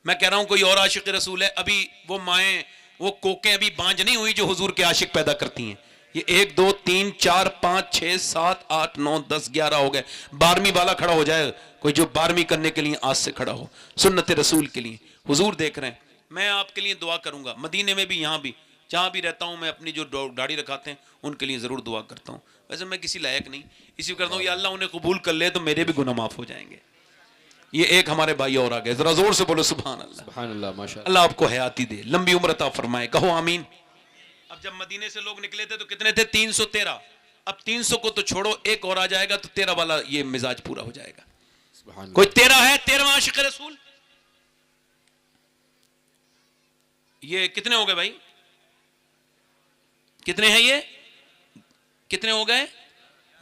Speaker 1: मैं कह रहा हूं कोई और आशिक रसूल है? अभी वो माएं, वो कोकें अभी बांझ नहीं हुई जो हुजूर के आशिक पैदा करती हैं। ये 1 2 3 4 5 6 7 8 9 10 11 हो गए। 12वीं वाला खड़ा हो जाए, कोई जो 12वीं करने के लिए आज से खड़ा हो, सुन्नत रसूल के लिए। हुजूर देख रहे हैं, मैं आपके लिए दुआ करूंगा, मदीने में भी, यहाँ भी, जहाँ भी रहता हूँ मैं अपनी जो दाढ़ी रखाते हैं उनके लिए ज़रूर दुआ करता हूँ। वैसे मैं किसी लायक नहीं, इसी करता हूँ या अल्लाह उन्हें कबूल कर ले तो मेरे भी गुनाह माफ़ हो जाएंगे। ये एक हमारे भाई और आ गए, जरा जोर से बोलो सुभान अल्लाह।
Speaker 2: सुभान अल्लाह, माशाअल्लाह।
Speaker 1: अल्लाह आपको हयाती दे, लंबी उम्र अता फरमाए, कहो आमीन। अब जब मदीने से लोग निकले थे तो कितने थे? 313। अब 300 को तो छोड़ो, एक और आ जाएगा तो 13 वाला ये मिजाज पूरा हो जाएगा।
Speaker 2: सुभान
Speaker 1: कोई 13 है? 13वां आशिक रसूल। ये कितने हो गए भाई? कितने हैं ये? कितने हो गए?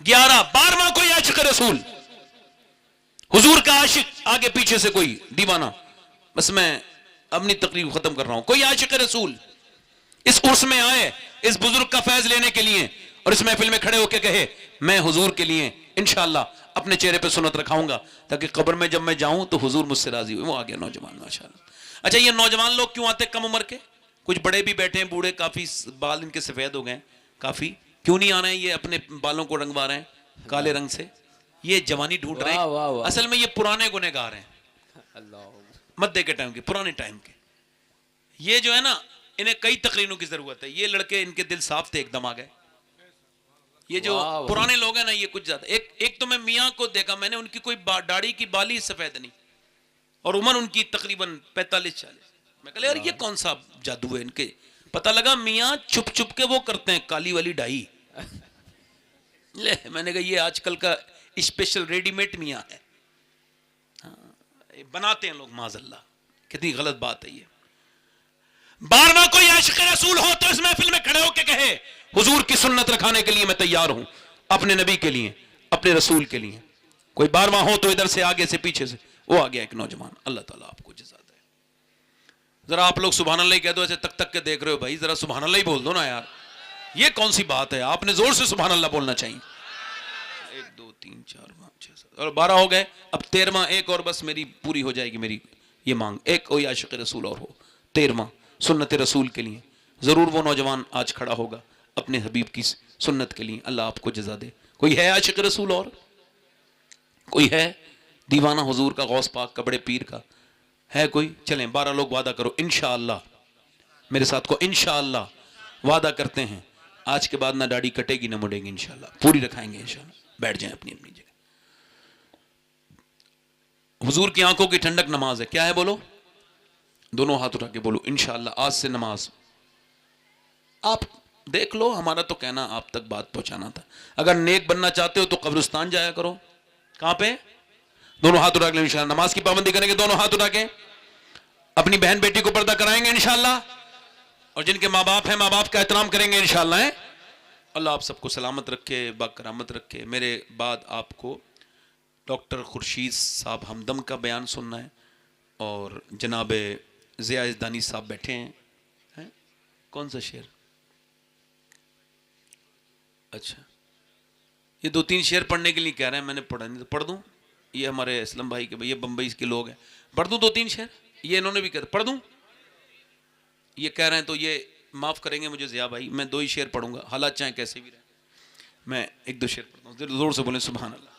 Speaker 1: 11। 12वां कोई आशिक रसूल, हुजूर का आशिक, आगे पीछे से कोई दीवाना। बस मैं अपनी तकरीर खत्म कर रहा हूं। कोई आशिक रसूल इस उर्स में आए इस बुजुर्ग का फैज लेने के लिए और इस महफिल में खड़े होकर कहे मैं हुजूर के लिए इंशाअल्लाह अपने चेहरे पे सुन्नत रखाऊंगा, ताकि कब्र में जब मैं जाऊं तो हुजूर मुझसे राजी हुए। वो आ गया नौजवान, माशाअल्लाह। अच्छा, ये नौजवान लोग क्यों आते कम उम्र के? कुछ बड़े भी बैठे हैं, बूढ़े, काफी बाल इनके सफेद हो गए, काफी। क्यों नहीं आ रहे हैं? ये अपने बालों को रंगवा रहे हैं काले रंग से, ये जवानी ढूंढ रहे
Speaker 2: वाह, वाह,
Speaker 1: हैं।
Speaker 2: वाह।
Speaker 1: असल में ये पुराने गुनहगार हैं,
Speaker 2: अल्लाह।
Speaker 1: मध्य के टाइम के, पुराने टाइम के। ये जो है ना, इन्हें कई तकरीरों की जरूरत है। ये लड़के, इनके दिल साफ थे, एकदम आ गए। ये जो
Speaker 2: वाह, वाह।
Speaker 1: पुराने लोग हैं ना, ये कुछ ज्यादा। एक तो मैं मियाँ को देखा मैंने, उनकी कोई दाढ़ी की बाली सफेद नहीं, और उम्र उनकी तकरीबन 45-40। मैं कहा यार ये कौन सा जादू है इनके? पता लगा मियाँ छुप छुप के वो करते हैं काली वाली डाई। ले, मैंने कहा ये आजकल का स्पेशल रेडीमेड मियाँ है। हाँ, बनाते हैं लोग, माज़अल्लाह। कितनी गलत बात है ये। 12वां कोई आशिक रसूल हो तो इस महफिल में खड़े होकर कहे हुजूर की सुन्नत रखाने के लिए मैं तैयार हूं, अपने नबी के लिए, अपने रसूल के लिए। कोई 12वां हो तो इधर से, आगे से, पीछे से। वो आ गया एक नौजवान। अल्लाह ताला आपको जज़ा दे। जरा आप लोग सुभान अल्लाह कह दो, ऐसे तक तक के देख रहे हो भाई, जरा सुभान अल्लाह ही बोल दो ना यार। ये कौन सी बात है? आपने जोर से सुभान अल्लाह बोलना चाहिए। 1 2 3 4 5 6 7 और 12 हो गए। अब 13वां एक और, बस मेरी पूरी हो जाएगी मेरी ये मांग। एक कोई आशिक रसूल और हो 13वां सुन्नत रसूल के लिए। जरूर वो नौजवान आज खड़ा होगा अपने हबीब की सुन्नत के लिए। अल्लाह आपको जज़ा दे। कोई है आशिक रसूल और? कोई है दीवाना हुजूर का, गौस पाक का, बड़े पीर का? है कोई? चलें 12 लोग वादा करो इंशाअल्लाह, मेरे साथ को इंशाअल्लाह वादा करते हैं आज के बाद ना दाढ़ी कटेगी ना मुड़ेगी, इंशाअल्लाह पूरी रखाएंगे इंशाअल्लाह। बैठ जाएं अपनी अपनी जगह। हुजूर की आंखों की ठंडक नमाज है। क्या है बोलो? दोनों हाथ उठा के बोलो इंशाअल्लाह आज से नमाज। आप देख लो, हमारा तो कहना आप तक बात पहुंचाना था। अगर नेक बनना चाहते हो तो कब्रिस्तान जाया करो। कहां पे? दोनों हाथ उठा के इंशाअल्लाह नमाज की पाबंदी करेंगे। दोनों हाथ उठा के अपनी बहन बेटी को पर्दा कराएंगे इंशाअल्लाह, और जिनके माँ बाप हैं माँ बाप का एहतराम करेंगे इंशाअल्लाह। है अल्लाह आप सबको सलामत रखे, बाकरामत रखे। मेरे बाद आपको डॉक्टर खुर्शीद साहब हमदम का बयान सुनना है, और जनाब ज़िया इज़दानी साहब बैठे हैं। कौन सा शेर? अच्छा, ये 2-3 शेर पढ़ने के लिए कह रहे हैं, मैंने पढ़ा नहीं तो पढ़ दूं? ये हमारे असलम भाई के, ये बम्बई के लोग हैं, पढ़ दूं 2-3 शेर? ये इन्होंने भी कहा पढ़ दूं, ये कह रहे हैं तो ये माफ़ करेंगे मुझे ज़िया भाई, मैं 2 ही शेर पढ़ूंगा, हालात चाहे कैसे भी रहे। मैं 1-2 शेर पढ़ता हूँ, ज़ोर से बोलें सुभान अल्लाह।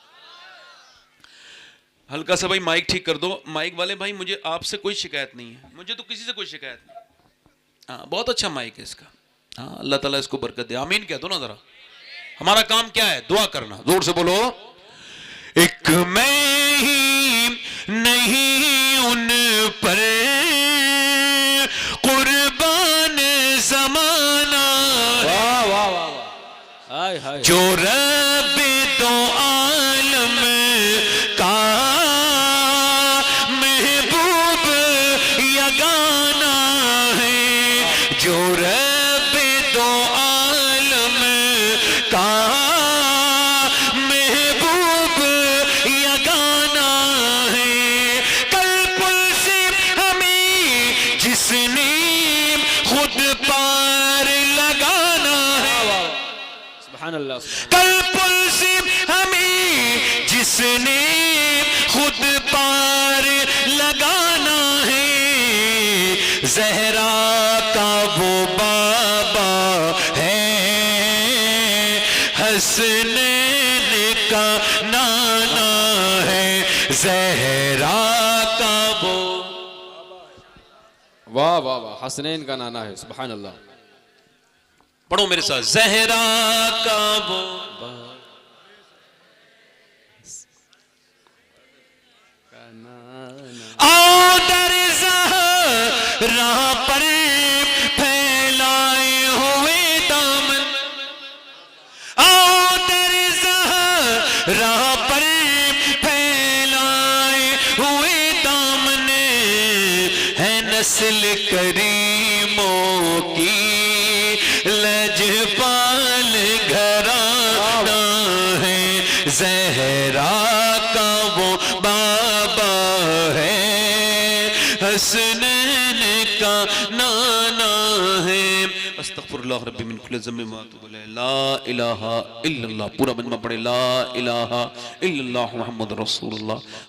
Speaker 1: हल्का सा भाई माइक ठीक कर दो। माइक वाले भाई, मुझे आपसे कोई शिकायत नहीं है, मुझे तो किसी से कोई शिकायत नहीं। हाँ, बहुत अच्छा माइक है इसका। हाँ, अल्लाह ताला इसको बरकत दे। आमीन कह दो ना ज़रा। हमारा काम क्या है? दुआ करना। जोर से बोलो, एक मैं ही नहीं उन पर कुर्बान जमाना,
Speaker 2: वाह वाह वाह वाह, हाय हाय,
Speaker 1: जो रब दो आलम का महबूब यगाना है, जो रब दो आलम का महबूब यगाना है। कल पुल से हमें जिसने खुद पार लगाना है,
Speaker 2: सुभान अल्लाह,
Speaker 1: कल पुल से हमें जिसने खुद पार लगाना है, जहरा का वो बाबा है, हसनैन का नाना है, जहरा का वो,
Speaker 2: वाह वाह वाह, हसनैन का नाना है, सुभान अल्लाह।
Speaker 1: पढ़ो मेरे साथ, जहरा का वो आओ दर ज़हरा पर फैलाए हुए दामन, आओ दर ज़हरा पर फैलाए हुए दामन, है नस्ल करीमों की लजपाल घराना है, ज़हरा का वो बाबा है, हसनैन का नाना है। अस्तगफिरुल्लाह रब्बी मिन कुल्ली ज़ंबिन व अतूबु इलैह। ला इलाहा इल्लल्लाह। पूरा मजमा पढ़े, ला इलाहा इल्लल्लाह मुहम्मद रसूलुल्लाह।